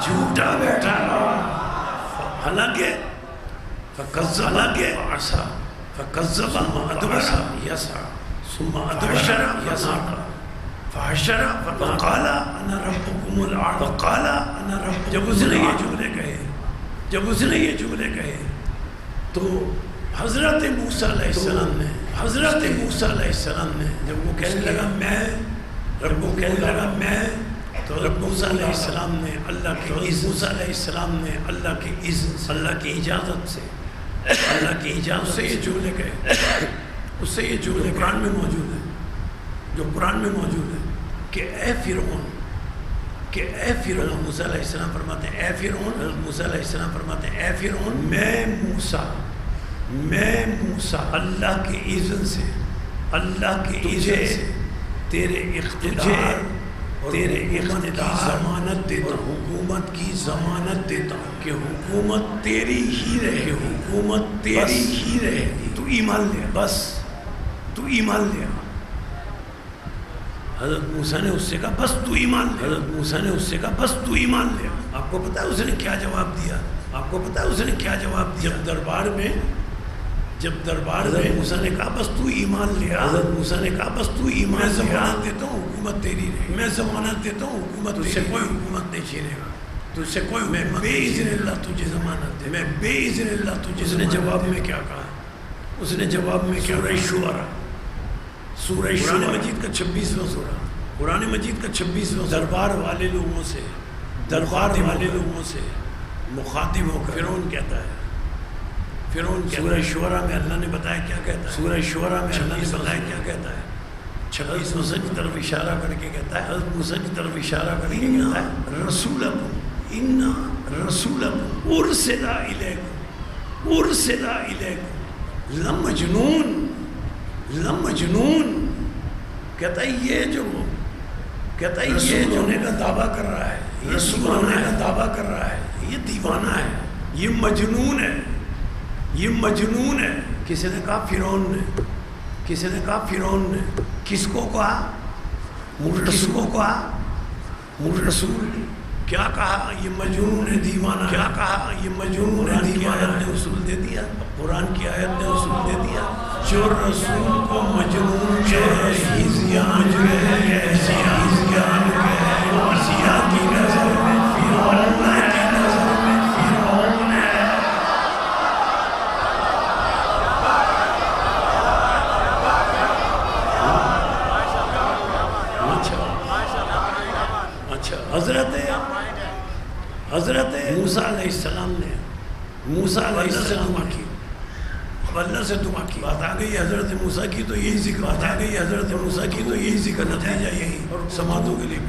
جھوٹا بیٹھا حالانکہ فکذب ادبر یسعى ثم ادبر یسعى فحشر فقال انا ربکم الاعلی فقال انا رب جب اس نے یہ جملے کہے تو حضرت موسیٰ علیہ السلام نے جب وہ کہنے لگا میں تو رب موسیٰ علیہ السلام نے اللہ کی اللہ کی اجازت سے یہ جملے کہے اس سے یہ جملے قرآن میں موجود ہے جو قرآن میں موجود ہے کہ اے فرعون، کہ اے فرعون، موسیٰ علیہ السلام فرماتے ہیں اے فرعون، حضرت موسیٰ علیہ السلام فرماتے ہیں اے فرعون، میں موسیٰ اللہ کے اذن سے، اللہ کے اذن سے تیرے اقتدار تیرے اقتدار ضمانت دیتا ہوں، حکومت کی ضمانت دیتا ہوں کہ حکومت تیری ہی رہے، حکومت تیری ہی رہے، تو ایمان لے، بس تو ایمان لے۔ حضرت موسیٰ نے اس سے کہا بس تو ایمان لے، حضرت موسیٰ نے اس سے کہا بس تو ایمان لے۔ آپ کو پتہ ہے اس نے کیا جواب دیا؟ آپ کو پتہ ہے اس نے کیا جواب دیا؟ جب دربار میں موسیٰ نے کہا بس تو ایمان لے، حضرت موسیٰ نے کہا بس تو ایمان لے، میں ضمانت دیتا ہوں حکومت تیری رہے، میں ضمانت دیتا ہوں حکومت تجھ سے کوئی حکومت نہیں چھینے گا، تجھ سے کوئی، میں بے اذن اللہ تجھے ضمانت دے، میں بے اذن اللہ تجھے۔ اس نے جواب میں کیا کہا؟ اس نے جواب میں کیا؟ سورہ قرآن مجید کا 26واں سورہ، قرآن مجید کا 26واں دربار والے لوگوں سے مخاطب ہو کر فرعون کہتا ہے، سورہ شعراء میں اللہ نے بتایا کیا کہتا ہے، سورہ شعراء میں اللہ نے بتایا کیا کہتا ہے، 26 موسیٰ کی طرف اشارہ کر کے کہتا ہے، حضرت موسیٰ کی طرف اشارہ کر کے کہتا ہے رسولکم انا رسولکم ارسلا الیکم لمجنون، کہتا ہے یہ جو ہونے کا دعویٰ کر رہا ہے، رسول ہونے کا دعویٰ کر رہا ہے، یہ دیوانہ ہے، یہ مجنون ہے۔ کسی نے کہا فرعون نے، کس کو کہا؟ رسول کیا کہا؟ یہ مجنون ہے، دیوانہ، کیا کہا؟ یہ مجنون ہے، دیوانہ نے اصول دے دیا، قرآن کی آیت نے اصول دے دیا، جو رسول کو مجنون کہے، ہزیان کہے، کی نظر میں فرعون ہے، حضرت موسیٰ علیہ السلام نے اللہ سے دعا کی، بات آ گئی حضرت موسیٰ کی تو یہی ذکر، نتیجہ یہی، اور سماعتوں کے لیے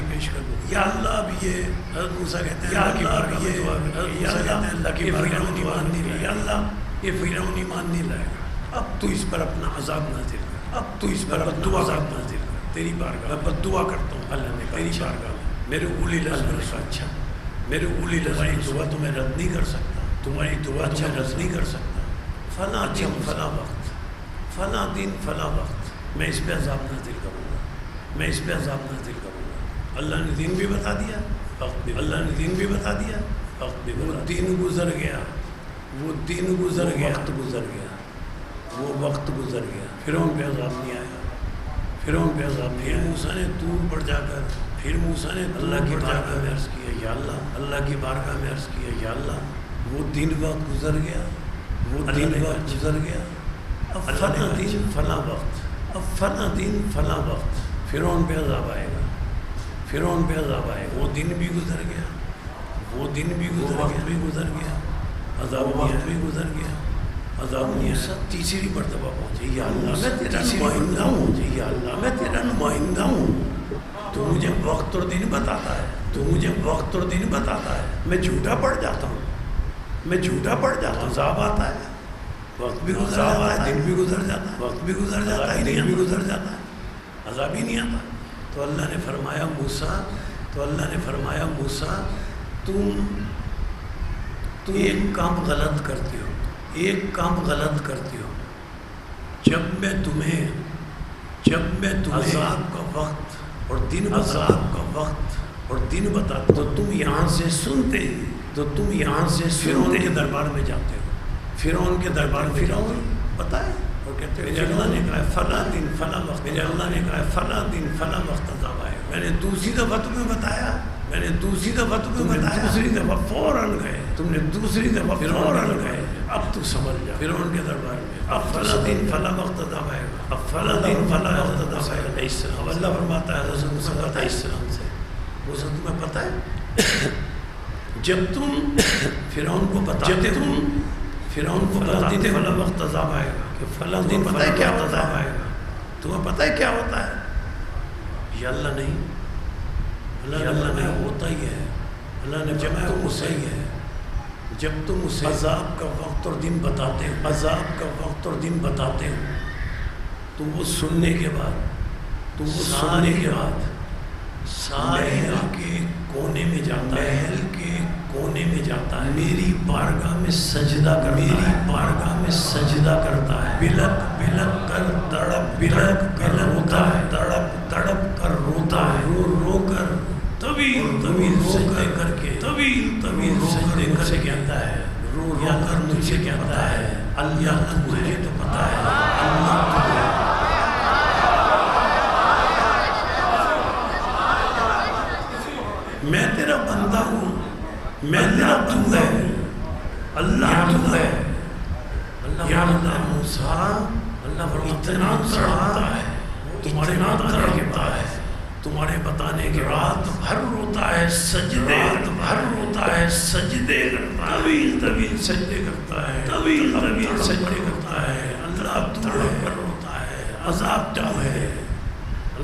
پیش کر دوں، یا اللہ اب یہ حضرت موسیٰ کہتے ہیں اللہ کی بارگاہ میں ایمان نہیں لائے، یا اللہ یہ فرعون ایمان نہیں لائے گا، اب تو اس پر اپنا عذاب نازل کر، عذاب نازل کر، تیری بارگاہ میں بد دعا کرتا ہوں، اللہ نے تیری بارگاہ میں میرے اولی لفظ اچھا، میرے اولی تمہاری دعا تو میں رد نہیں کر سکتا، تمہاری دعا تو میں رد نہیں کر سکتا، فلاں دن فلاں وقت میں اس پہ عذاب نازل کروں گا، اللہ نے دن بھی بتا دیا، اللہ نے دن بھی بتا دیا، وہ دن گزر گیا، وقت گزر گیا، فرعون پہ عذاب نہیں آیا، موسیٰ نے طور پر جا کر موسیٰ نے اللہ کی بارگاہ میں عرض کیا، یا اللہ وہ دن وقت گزر گیا، اب فلاں دن فلاں وقت فرعون پہ عذاب آئے گا، وہ دن بھی گزر گیا، وقت بھی گزر گیا، عذاب بھی گزر گیا، عذاب تیسری مرتبہ پہنچے، یا اللہ میں تیرا نمائندہ ہوں، تو مجھے وقت اور دن بتاتا ہے، میں جھوٹا پڑ جاتا ہوں، عذاب آتا ہے، وقت بھی گزر جاتا ہے، دن بھی گزر جاتا ہے، عذاب ہی نہیں آتا۔ تو اللہ نے فرمایا موسیٰ تم ایک کام غلط کرتے ہو، جب میں تمہیں عذاب کا وقت اور دن بتاتا تو تم یہاں سے سنتے فرعون کے دربار میں جاتے ہو، فرعون پتہ ہے، اور کہتے ہیں میرے اللہ نے کہا فلاں دن فلاں وقت، عذاب آئے گا۔ میں نے دوسری دفعہ تمہیں بتایا، دوسری دفعہ فوراً گئے، اب تو سمجھ جا فرعون کے دربار میں، اب فلاں دن فلاں وقت عذاب آئے گا، اب اللہ فرماتا ہے حضرت موسیٰ علیہ السلام سے، موسیٰ تمہیں پتہ ہے جب تم فرعون کو بتاتے فلاں دن فلاں وقت عذاب آئے گا، کہ فلاں دن پتہ ہے کیا عذاب آئے گا، تمہیں پتہ ہے کیا ہوتا ہے؟ یہ اللہ نہیں، اللہ نے ہوتا ہی ہے، اللہ نے جب تم اسے ہی ہے، جب تم اسے عذاب کا وقت اور دن بتاتے ہو، عذاب کا وقت اور دن بتاتے ہو، تو وہ سننے کے بعد، تو وہ سننے کے بعد محل کے کونے میں جاتا ہے، محل کے کونے میں جاتا ہے، میری بارگاہ میں سجدہ کرتا ہے، میری بارگاہ میں سجدہ کرتا ہے، بلک بلک کر تڑپ بلک کر روتا ہے، تڑپ تڑپ کر روتا ہے، رو رو کر طویل طویل سجدے کر کے، طویل طویل سجدے کر کے کہتا ہے، رو رو کر مجھ سے کہتا ہے اللہ تجھے تو پتا ہے، اللہ تجھے میں تیرا بندہ ہوں، میں تیرا بندہ ہے، اللہ تو ہے، یا اللہ موسیٰ، اللہ اتنا تڑپتا ہے، تمہارے بتانے کے بعد، تمہارے بتانے کے رات بھر روتا ہے، سجدے رات بھر روتا ہے، سجدے کرتا ہے، طویل طویل سجدے کرتا ہے، طویل طویل سجدے کرتا ہے، اللہ تڑپ کر روتا ہے، عذاب ڈال ہے،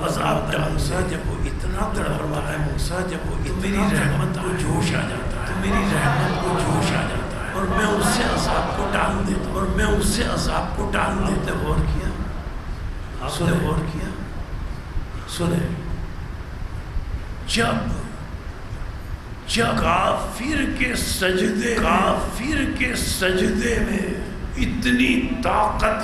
عذاب ڈال موسیٰ جب وہ اتنا تڑپ رہا ہے، موسیٰ جب وہ میری رحمت کو جوش آ جاتا ہے، میری رحمت کو جوش آ جاتا ہے، اور میں اس سے عذاب کو ڈال دیتا ہوں، اور میں اس سے عذاب کو ڈال دیتا ہوں۔ غور کیا آپ نے؟ غور کیا؟ سنیں، جب کافر کے سجدے میں اتنی طاقت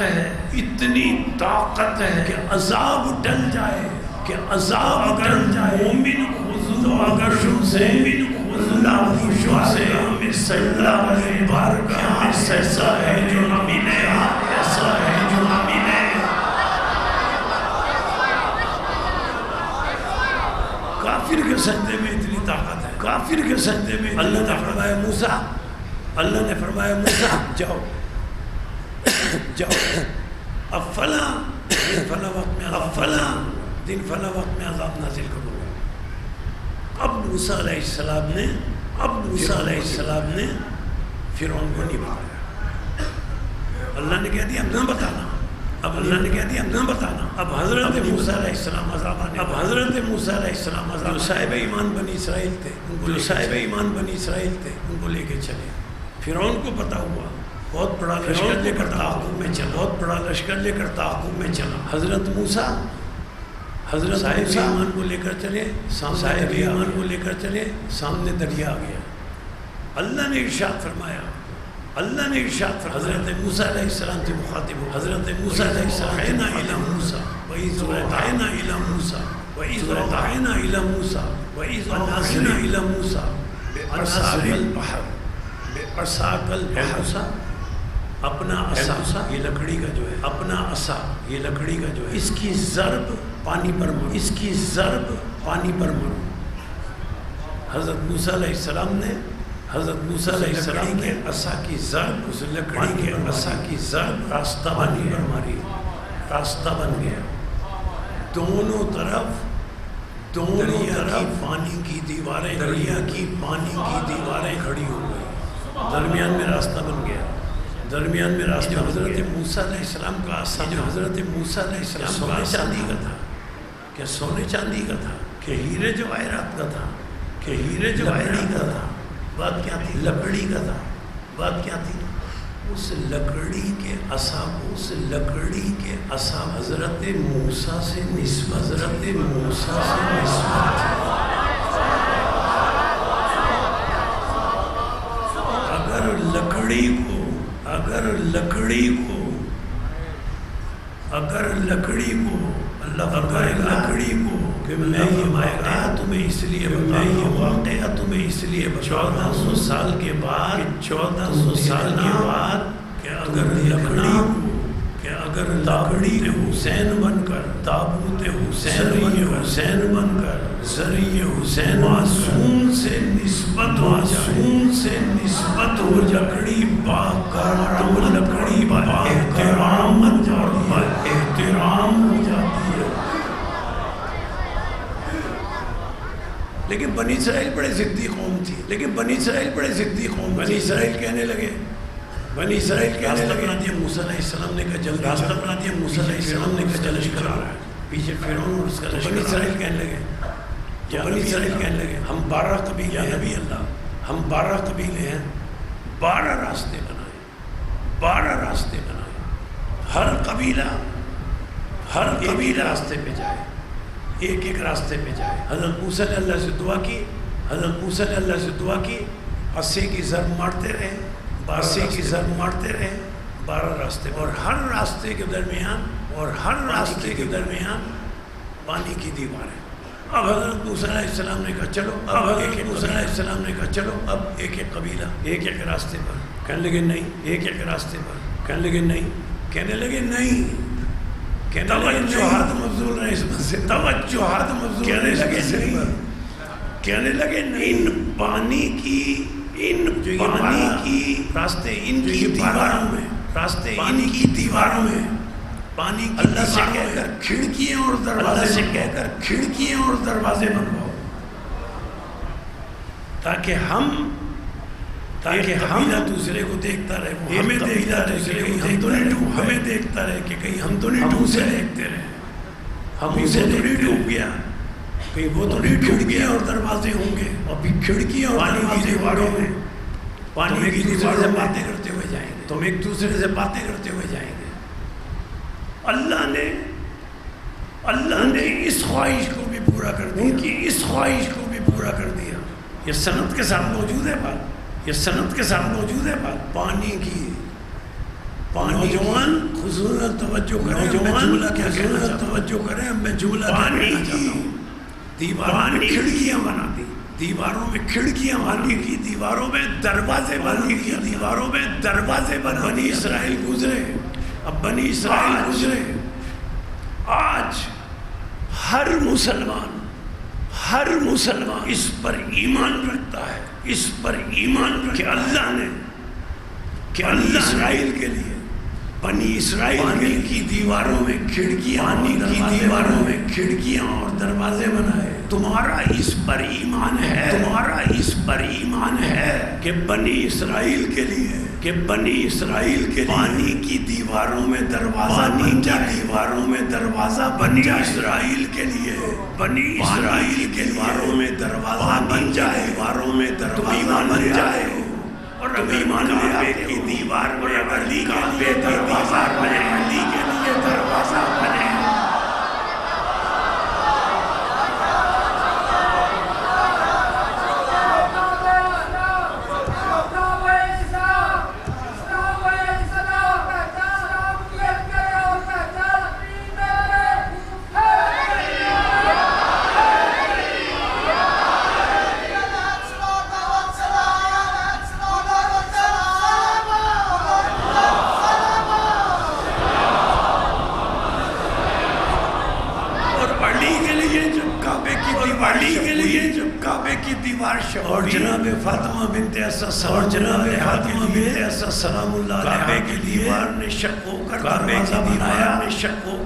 ہے کہ عذاب ٹل جائے، کہ عذاب ٹل جائے، مومن خضوع اگر سے اللہ خوشوں سے ہمیں سجدہ کرے، بارگاہ میں ایسا ہے جو نہ ملے، ایسا ہے جو نہ ملے۔ کافر کے سجدے میں اتنی طاقت ہے، کافر کے سجدے میں اللہ نے فرمایا موسیٰ، اللہ نے فرمایا موسیٰ جاؤ جاؤ، اب فلاں دن فلاں وقت میں عذاب نازل کروں گا۔ اب موسیٰ علیہ السلام نے فرعون کو نہیں بتایا، اللہ نے کہہ دیا اب نہ بتانا، اب اللہ نے کہہ دیا اب نہ بتانا۔ اب حضرت موسیٰ علیہ السلام عذاب آنے، اب حضرت موسیٰ علیہ السلام عذاب، جو صاحب ایمان بنی اسرائیل تھے، ان کو لے کے چلے۔ فرعون کو پتا ہوا، بہت بڑا لشکر لے کر تعاقب میں چلا، حضرت موسیٰ صاحب ایمان کو لے کر چلے، سامنے دریا آ گیا۔ اللہ نے ارشاد فرمایا، حضرت موسیٰ علیہ السلام سے مخاطب ہو، حضرت موسیٰ علیہ السلام دعینا الی موسیٰ وَإِذْ رَدَعْنَا إِلَى موسیٰ وَإِذْ إِلَى موسیٰ بِعَصَاكَ الْبَحْرَ، اپنا عصا، یہ لکڑی کا جو ہے، اپنا عصا، یہ لکڑی کا جو ہے، اس کی ضرب پانی پر مرو، اس کی ضرب پانی پر مرو۔ حضرت موسیٰ علیہ السلام نے کے عصا کی ضرب، اس لکڑی کے عصا کی ضرب راستہ پانی پر ماری، راستہ بن گیا۔ دونوں طرف پانی کی دیواریں، دریا کی پانی کی دیواریں کھڑی ہو گئی، درمیان میں راستہ بن گیا، درمیان میں راستہ۔ حضرت موسیٰ علیہ السلام کا عصا، جو حضرت موسیٰ علیہ السلام سونے چاندی کا تھا، کہ سونے چاندی کا تھا، کہ ہیرے جواہرات کا تھا، کہ ہیرے جواہرات کا تھا، بات کیا تھی؟ لکڑی کا تھا، بات کیا تھی؟ اس لکڑی کے عصا کو، اس لکڑی کے عصا حضرت موسیٰ سے نسبت، حضرت موسیٰ سے نسبت تھی۔ اگر لکڑی کو کہ میں یہ واقعہ تمہیں اس لیے بتاؤں، 1400 سال کے بعد کہ اگر لکڑی کو، کہ اگر لکڑی حسین بن کر، تابوت حسین بن کر، ذریعہ حسین معصوم سے نسبت ہو لکڑی لکڑی احترام ہو جاتی ہے۔ لیکن بنی اسرائیل بڑے ضدی قوم تھی، بنی اسرائیل کہنے لگے بنی اسرائیل کے راستہ بنا دیا موسیٰ علیہ السلام نے کہا جلدی راستہ بنا دیا موسیٰ علیہ السلام نے کہا جلدی کرا رہا ہے پیچھے فرعون اور اس کا بنی اسرائیل کہنے لگے بنی اسرائیل کہنے لگے ہم 12 قبیلے ہیں نبی اللہ ہم 12 قبیلے ہیں 12 راستے بنائے 12 راستے بنائے ہر قبیلہ راستے پہ جائے ایک راستے پہ جائے حضرت موسیٰ نے اللہ سے دعا کی حضرت موسیٰ نے اللہ سے دعا کی عصے کی ضرب مارتے رہے 12 راستے اور ہر راستے کے درمیان پانی کی دیوار ہے اب حضرت موسیٰ علیہ السلام نے کہا چلو اب ایک قبیلہ ایک راستے پر کہنے لگے نہیں ایک راستے پر کہنے لگے نہیں توجہات مبذول رہے اس میں سے توجہات مبذول کہنے لگے نہیں پانی کی راستے ان کی دیواروں میں پانی اللہ سے کہہ کر کھڑکیاں اور دروازے بنواؤ تاکہ ہم دوسرے کو دیکھتا رہے ہمیں دیکھتا رہے کہ کہیں ہم تو نہیں دیکھتے رہے ہم اسے تو نہیں ڈوب گیا کہیں وہ تو نہیں کھڑکیاں اور دروازے ہوں گے اور پھر کھڑکیاں اور دیواروں میں پانی کی دیوار سے باتیں کرتے ہوئے جائیں گے تم ایک دوسرے سے باتیں کرتے ہوئے جائیں گے اللہ نے اس خواہش کو بھی پورا کر دیا ان کی اس خواہش کو بھی پورا کر دیا یہ سند کے ساتھ موجود ہے بات پانی کی نوجوان خصوصاً توجہ کریں اب میں جملہ پانی کی کھڑکیاں بنا دی دیواروں میں کھڑکیاں بنی کی دیواروں میں دروازے بنا بنی اسرائیل گزرے آج ہر مسلمان اس پر ایمان رکھتا ہے کہ اللہ اسرائیل کے لیے بنی اسرائیل کی دیواروں میں کھڑکیاں اور دروازے بنائے تمہارا اس پر ایمان ہے کہ بنی اسرائیل کے لیے پانی کی دیواروں میں دروازہ بن جائے اور کعبے کی دیوار میں علی کے دروازہ بنے اور جناب فاطمہ بنت اسد سلام اللہ علیہ کی دیوار نے شک ہو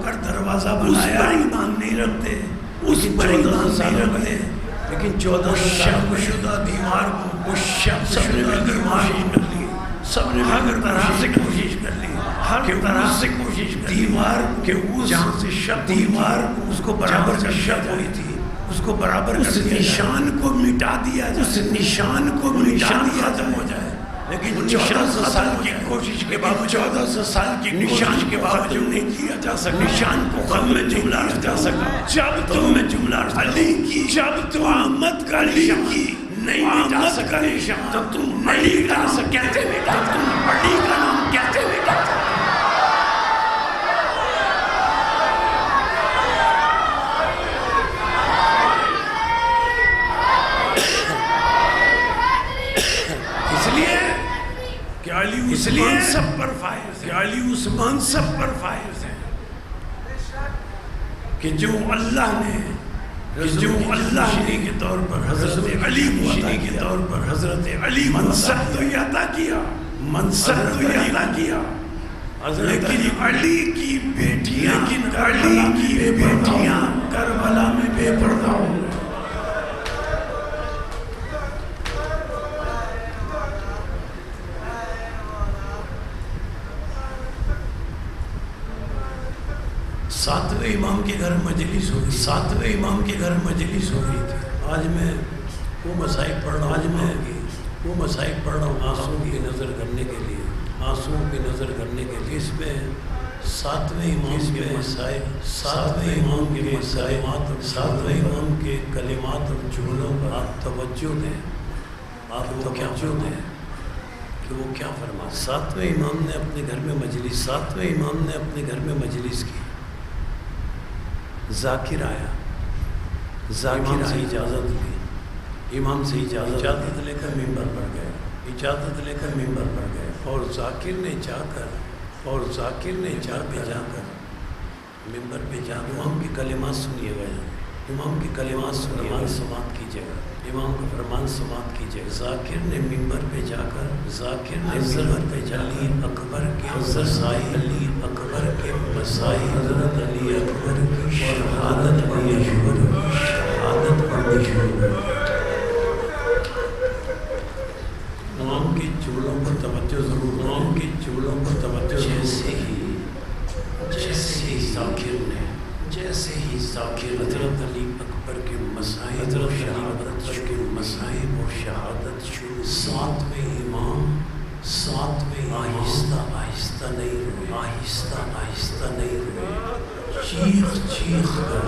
کر دروازہ بنایا ایمان نہیں رکھتے اس پر ایمان نہیں رکھتے لیکن 14 شک شدہ دیوار کو سب نے ہر طرح سے کوشش کر لی دیوار کے دیوار اس کو برابر کا شک ہوئی تھی اس کو برابر اس نشان کو مٹا دیا ختم ہو جائے لیکن 1400 سال کی کوشش کے بعد 1400 سال کی نشان کے باوجود نہیں کیا جا سکا نشان کو ختم میں جملہ جا سکا جب تم میں جملہ علی کی جب تم احمد کا علی کی نہیں مٹا سکا نشان تب تم علی کا نام کہتے اس لیے سب پر فائز ہے علی عثمان سب پر فائز ہے کہ جو اللہ نے کے طور پر حضرت علی منصب تو عطا کیا لیکن علی کی بیٹیاں کربلا میں بے پردہ ہو 7ویں امام کے گھر مجلس ہو گئی، 7ویں امام کے گھر مجلس ہو گئی تھی۔ آج میں وہ مسائل پڑھ رہا ہوں، آج میں وہ مسائل پڑھ رہا ہوں آنسوؤں کی نظر کرنے کے لیے، آنسوؤں کی نظر کرنے کے لیے۔ اس میں 7ویں امام کے مسائل، 7ویں امام کے مسائلات، 7ویں امام کے کلمات اور جملوں پر آپ توجہ دیں، آپ توجہ دیں کہ وہ کیا فرما۔ 7ویں امام نے اپنے گھر میں مجلس، 7ویں امام نے اپنے گھر میں مجلس کی۔ ذاکر آیا، ذاکر سے اجازت لی، امام سے اجازت لے کر ممبر پر گئے، اجازت لے کر ممبر پر گئے، اور ذاکر نے جا کر ممبر پہ جا کر امام کی کلمات سنیے گئے، امام کی کلمات سنیے، فرمان سماعت کیجیے گا، امام کا فرمان سماعت کیجیے گا۔ ذاکر نے ممبر پہ جا کر، ذاکر نے ممبر پہ علی اکبر کے مسائی، علی اکبر کے مسائی، حضرت علی اکبر کی شہادت پڑھی شروع، شہادت پڑھی شروع۔ امام کے جملوں پر توجہ ضرور، امام کے جملوں پر توجہ۔ جیسے ہی ذاکر حضرت علی اکبر کے مسائل، حضرت علی اکبر کے مسائل اور شہادت شروع۔ 7ویں امام آہستہ آہستہ نہیں روئے، آہستہ آہستہ نہیں روئے، چیخ چیخ کر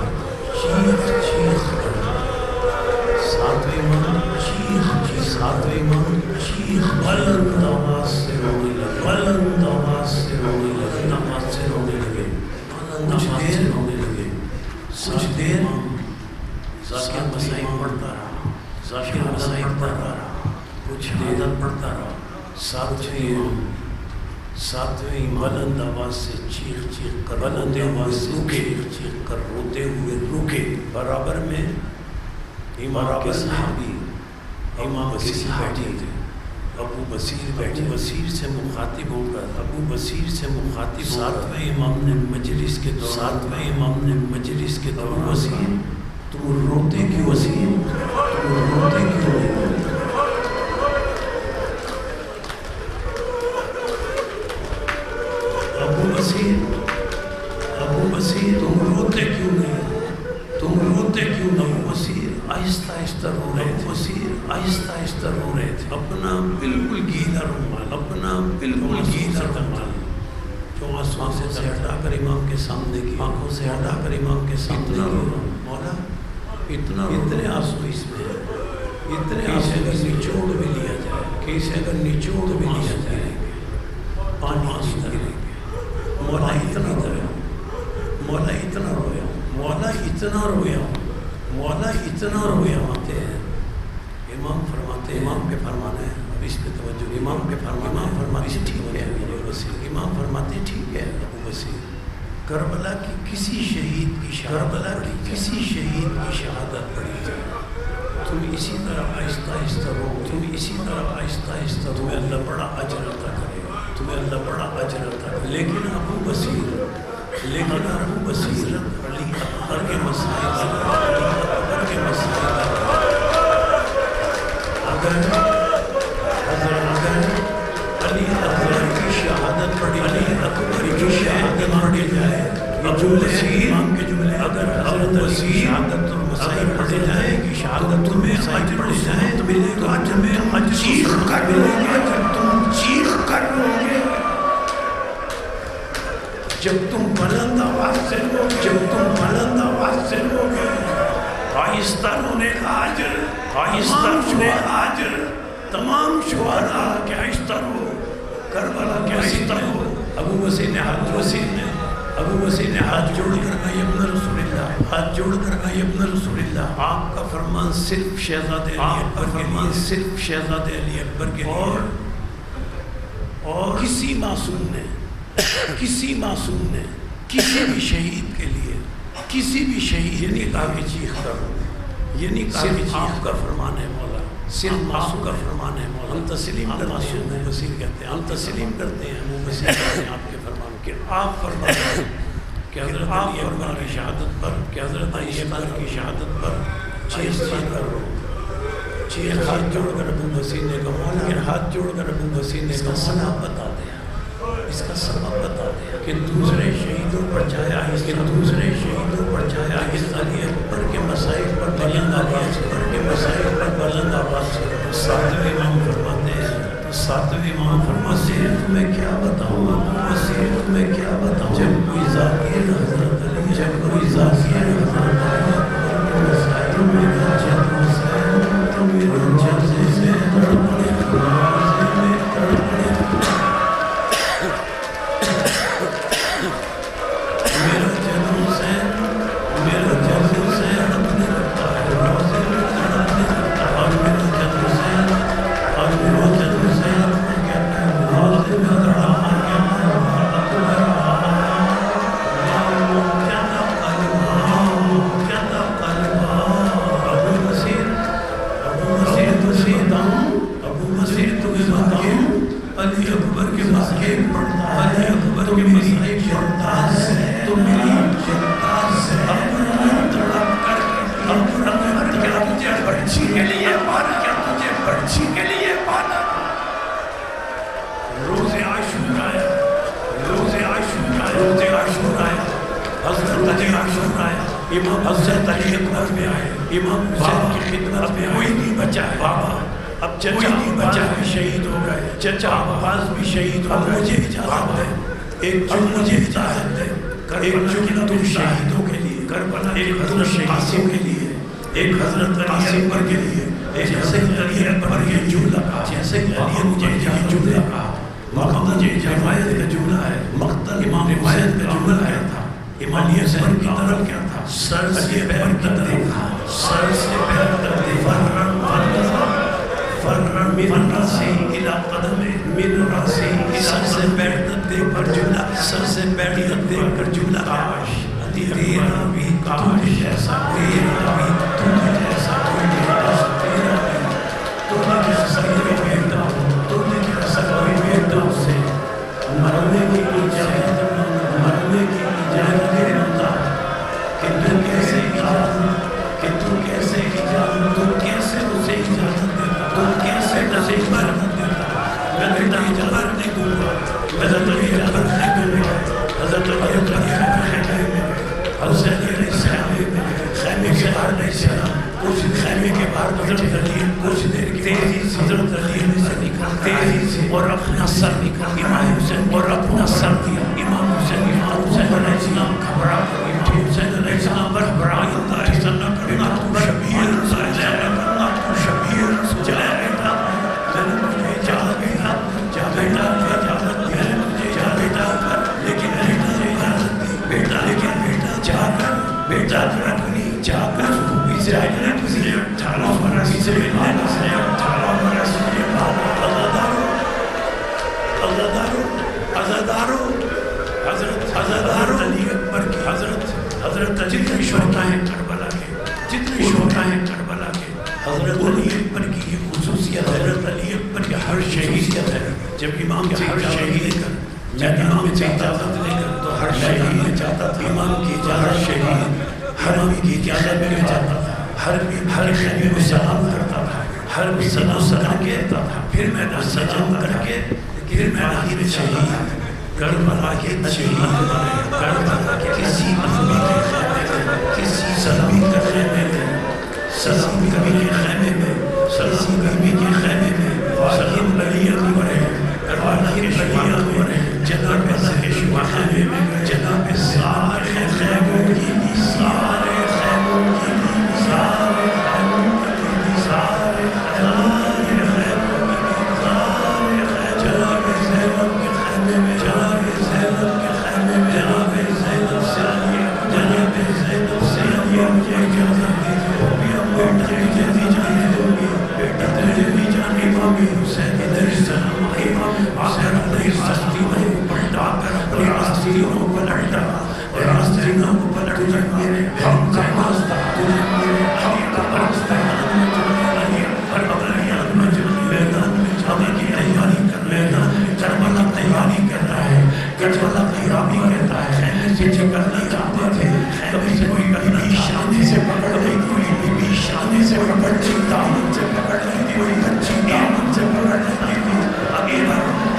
7ویں امام چیخ بلند آواز سے رونے لگے، بلند آواز سے رونے لگے، نماز سے رونے لگے، کچھ دیر ذاکر مسائل پڑھتا رہا، ذاکر مسائل پڑھتا رہا، کچھ دیر پڑھتا رہا۔ 7ویں بلند آواز سے چیخ کر، بلند آواز سے چیخ کر روتے ہوئے رکے۔ برابر میں امام کے صحابی، امام بصیر بیٹھے تھے، ابو بصیر بیٹھے، بصیر سے مخاطب ہو کر، ابو بصیر سے مخاطب۔ 7ویں امام نے مجلس کے دوران، 7ویں امام نے مجلس کے دوران، بصیر تم روتے کیوں، بصیر تم روتے کیوں؟ ابو بصیر تم روتے کیوں نہیں، تم روتے کیوں نہیں؟ ابو بصیر آہستہ آہستہ رو رہے تھے، بصیر آہستہ آہستہ رو رہے تھے، اپنا بالکل گیلا رومال، اپنا بالکل گیلا رومال جو آنسوؤں سے ہٹا کر امام کے سامنے کی، آنکھوں سے ہٹا کر امام کے سامنے کی۔ مولا اتنے آنسو اس میں ہے، اتنے آنسو اگر نچوڑ بھی لیا جائے، کہ اسے اگر نچوڑ بھی لیا جائے پانی آنسو گرے گے۔ مولا اتنا رویا، مولا اتنا رویا، مولا اتنا رویا، مولا اتنا رویا آتے ہیں۔ امام فرماتے ہیں، امام پہ فرمانا ہے، اب اس پہ توجہ، امام پہ فرمانا، امام فرماتے ٹھیک ہے ابو بصیر، امام فرماتے ٹھیک ہے ابو بصیر، کربلا کی کسی شہید کی شہادت پڑھی جائے، تم اسی طرح آہستہ آہستہ رو، تم اسی طرح آہستہ آہستہ، تمہیں اللہ بڑا اجر عطا کرے گا، تمہیں اللہ بڑا اجر عطا کرے گا۔ لیکن ابو بصیر علی اکبر کے مسائل، اگر علی اکبر کی شہادت پڑھی، علی اکبر کی شہادت پڑھی جائے، امام کے جملے، اگر حضرت علی کی شہادت اور مسائل پڑھے جائیں کہ شہادت تمہیں اجر پڑھی جائیں تو ملے گا، تمہیں اجر چیخ کر ملے گا، جب تم چیخ کر رو گے، جب تم بلند آواز سے رو، جب تم بلند آواز سے رو گے، آہستہ رونے کا اجر، آہستہ رونے کا اجر، تمام شہداء کے آہستہ رو، کربلا کے آہستہ رو۔ ابو بصیر نے ہاتھ جوڑ کر کہا یا ابن رسول اللہ، ہاتھ جوڑ کر کہا یا ابن رسول اللہ، آپ کا فرمان صرف شہزادے علی اکبر کے لیے، صرف شہزادے علی اکبر کے لیے، اور کسی معصوم نے کسی بھی شہید کے لیے، کسی بھی شہید، یہ نہیں کہا کہ چیخ کرو، یہ نہیں کہا کہ آپ کا فرمان ہے مولا، صرف معصوم کا فرمان ہے مولا، ہم تسلیم کرتے ہیں، ابو بصیر کہتے ہیں، ہم تسلیم کرتے ہیں ابو بصیر کہتے ہیں آپ کے فرمان کے، آپ فرماتے ہیں کہ حضرت علی اکبر کی شہادت پر، کہ حضرت علی اکبر کی شہادت پر چیخ کرو، چیخ ہاتھ جوڑ کر ابو بصیر نے کہا مولا، ہاتھ جوڑ کر ابو بصیر نے کہا مولا بتا دیں، اس کا سبب بتا دیا کہ دوسرے شہیدوں پر چاہے علی اکبر کے مسائل پر بلند آواز ساتویں امام فرماتے ہیں تمہیں کیا بتاؤں جب کوئی ذاکر حضرت علی مسائل میں حضرت علی اکبر میں آئے، امام حسین کی خدمت میں کوئی نہیں بچا ہے بابا، اب چچا عباس بھی شہید ہو گئے، چچا عباس بھی شہید ہو گئے، مجھے اجازت ہے، ایک جملہ شہیدوں کے لیے، کربلا ایک حضرت قاسم کے لیے، ایک حضرت علی اکبر کے لیے، ایک حضرت علی اکبر کے جملہ کہا، جیسے کہ علی مجھے جملہ کہا، مجھے روایت کا جملہ ہے، مقتل امام حسین کا جملہ آیا تھا، امام حسین کی طرف کیا تھا؟ سر سے پیر تک دیکھا، سر سے پیر تک دیکھا، فرن من راسی الى قدم من راسی، سر سے پیر تک دیکھ کر جملہ، سر سے پیر تک دیکھ کر جملہ، کاش تیرا بھی کاش ایسا، تیرا بھی تجھے جیسا کوئی بیٹا، تجھے جیسا کوئی بیٹا سے مرنے کی اجازت اور اپنا سر نکال امام حسین اور اپنا سر دیا، امام حسین علیہ السلام گھبرا، امام حسین علیہ السلام گھبرا، ایسا نہ کرنا تو شبیر چلے بیٹا، مجھے جا بیٹا، جا بیٹا، جا بیٹا، لیکن بیٹا جا کر، بیٹا اپنی جا کر اسرائیل 18 برس سے حضرت علی اکبر کی حضرت جتنے شہداء ہیں کربلا کے، حضرت علی اکبر کی یہ خصوصیت، حضرت علی اکبر کی ہر شہیدیت ہے، جب امام کے ہر شہید کر میں امام سے اجازت لے کر تو ہر شہید چاہتا تھا، امام کی اجازت شہید حرم کی اجازت میں جاتا تھا، ہر خیمے میں سلام کرتا تھا، ہر سلام کہتا تھا، پھر میں سلام کر کے پھر میں شہید کربلا کے شہید، کربلا کے کسی نبی کے خیمے میں، کسی سلامی کے خیمے میں، سلامی کبھی کے خیمے میں، سلامی کبھی کے خیمے میں، سلیم علی اکبر ہے، کربلا کے علی اکبر ہے، جناب اللہ کے شبہ خیمے میں، جناب سارے خیموں کی سارے خیموں کی سارے خیموں کی سارے خیموں کی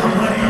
ہماری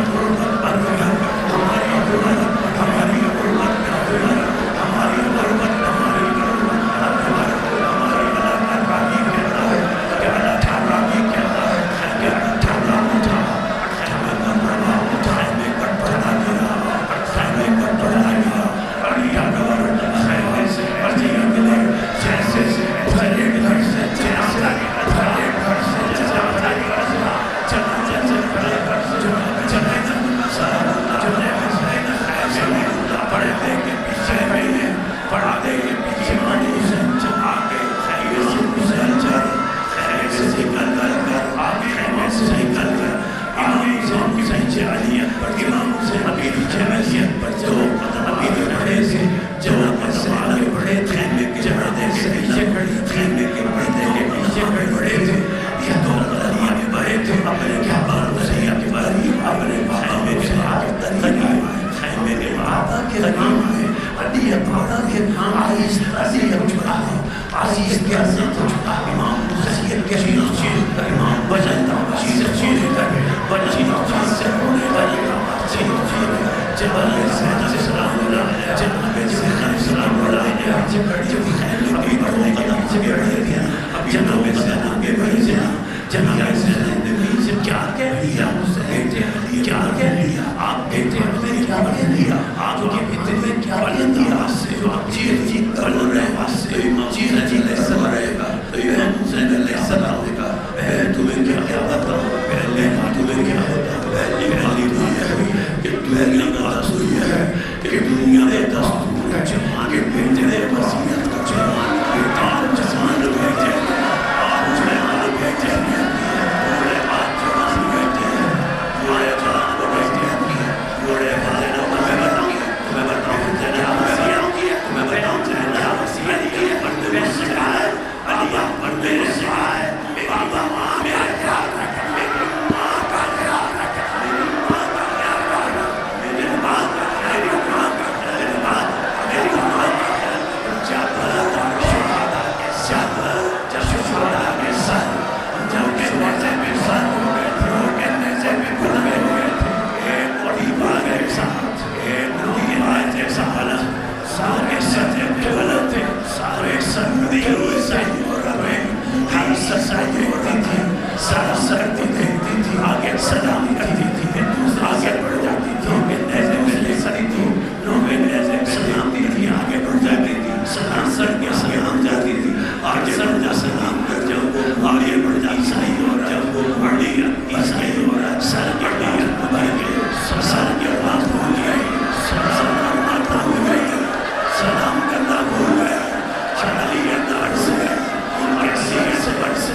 چیز کا امام بجتا چیز کا بجتی چیز سے ہونے والی جبل سلام اللہ جبل سلام اللہ جب خیر ابھی بڑھنے کے نام سے بڑھے دیا اب جناب سلام کے بڑھے سے جناب سلام نے بھی سے کیا کہہ لیا کیا کہہ لیا آپ کہتے ہیں نے کیا پڑھ لیا آپ کے بیٹے نے کیا پڑھ لیا جو آپ چیز کر رہے ہیں چیز علیہ السلام رہے گا تو یہ حسین علیہ السلام کا تمہیں کیا بتاؤ پہلے تمہیں کیا بتاؤ پہلی بات کہ پہلی بات یہ ہے کہ دنیا میں دستور جوان کے بیٹے نے وصیت کا جوان بیٹا جوان بیٹے آپ جوان بیٹے پورے بات جوان بیٹے پورے جوان بیٹے پورے بھائی تمہیں بتاؤں کیا وصیت کیا تمہیں بتاؤں کیا وصیت کیا پڑھنے میں سکھائے اللہ پڑھنے میں سکھائے بابا ماں میرا خیال رکھا میری ماں کا خیال رکھا میری ماں کا خیال رکھا میری ماں کا میری ماں کا میری ماں میری ماں کا جب شہادہ کے ساتھ جب شہادہ کے ساتھ جب کہنے سے بھی ساتھ ہو گئے تھے وہ کہنے سے بھی بھول گئے تھے ایک بڑی بات ایک ساتھ ایک بڑی بات ایک ساتھ سارے سجے غلط تھے سارے سندی صحیح ہو رہے ہر سچائی ہوتی تھی سارا سرتی دیکھتی تھی آگے سلام کرتی تھی آگے بڑھ جاتی تھی نیزے میں لے سکتی تھی نوے نیزے میں سلام دی تھی آگے بڑھ جاتی تھی سلام سر کے سلام جاتی تھی آگے سر جا سلام کر جب وہ آگے بڑھ جاتی عیسائی ہو رہا جب وہ بڑھ لیا عیسائی ہو رہا سر کے لیا سر کے بات ہو گیا سلام کرنا بھول گئے چڑھائیے دار سے ان کے سیر سے بڑھ سے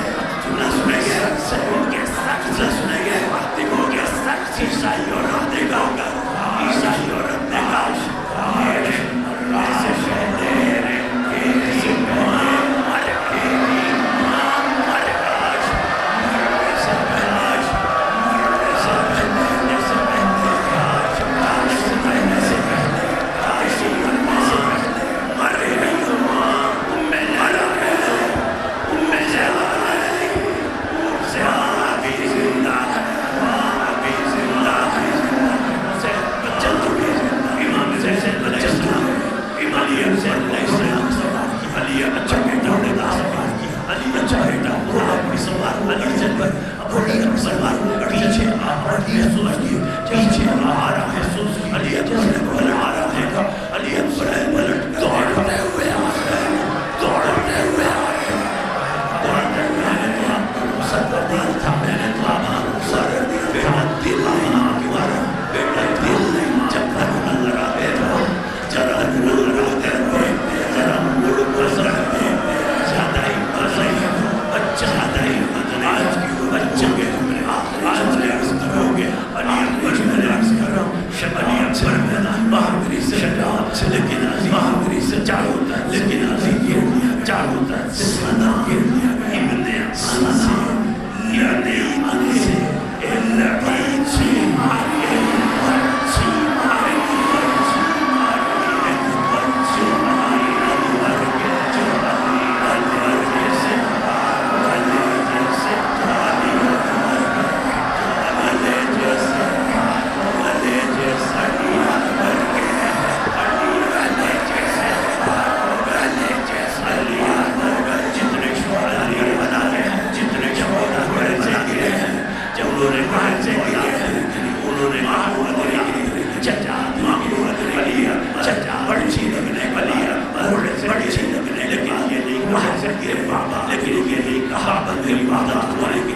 نہ سنے گے سے ان کے ساتھ نہ سنے گے دیکھو کے ساتھ عیسائی اور رہنے گا عیسائی اور رہنے گا ایسے شہدے ایسے بہاں مارے ماں مارے گاش ایسے پہلاش ایسے پہنے ایسے پہنے گاش ایسے پہنے سے پہنے ایسے پہنے سے مارے گئی ماں میں مارا ہے میں زیادہ ہے زیادہ بھی زندہ ہے ابھی زندہ ہے سے بچن چکے امام سے بچن چکے امام سے علیہ السلام سوار کی علی اچھا بیٹا نے سوار کیا علی اچھا بیٹا بڑا بڑی سوار علی سے بڑی سوار پیچھے آ محسوس کی پیچھے آ رہا محسوس کی علی اچھا بڑا آ رہا ہے علی اچھا بلٹ دوڑتے ہوئے آ رہے دوڑتے ہوئے آ رہے دوڑتے ہوئے آ رہے سر دل تھا میں نے تو آبان سر بیٹا دل آنا کی بارا بیٹا دل جب تک نہ لگاتے رہو جرا نہ لگاتے رہو جرا مڑ بزر میں زیادہ ہی بزر اچھا ہی آج کی بچے کے آج میں عرض کرو گے علی اکبر میں عرض کرو علی اکبر میں بہادری سے لیکن بہادری سے چاہو لیکن یہ چاہو سنا ابن آنا سے یعنی آنے سے لڑائی سے مارے پرچی مارے پرچی مارے انور کے جو انور جیسے والے جیسے والے جیسے والے جیسے انور کے والے جیسے والے جیسے انور جتنے شہداء بنا رہے ہیں جتنے شہداء بنا رہے ہیں جب انہوں نے باہر سے گرے ہیں انہوں نے محمود چچا محمود چچا بڑی لگنے بلیا بڑی لگنے لیکن یہ نہیں کہا لیکن یہ نہیں کہا بندی عبادت کریں گے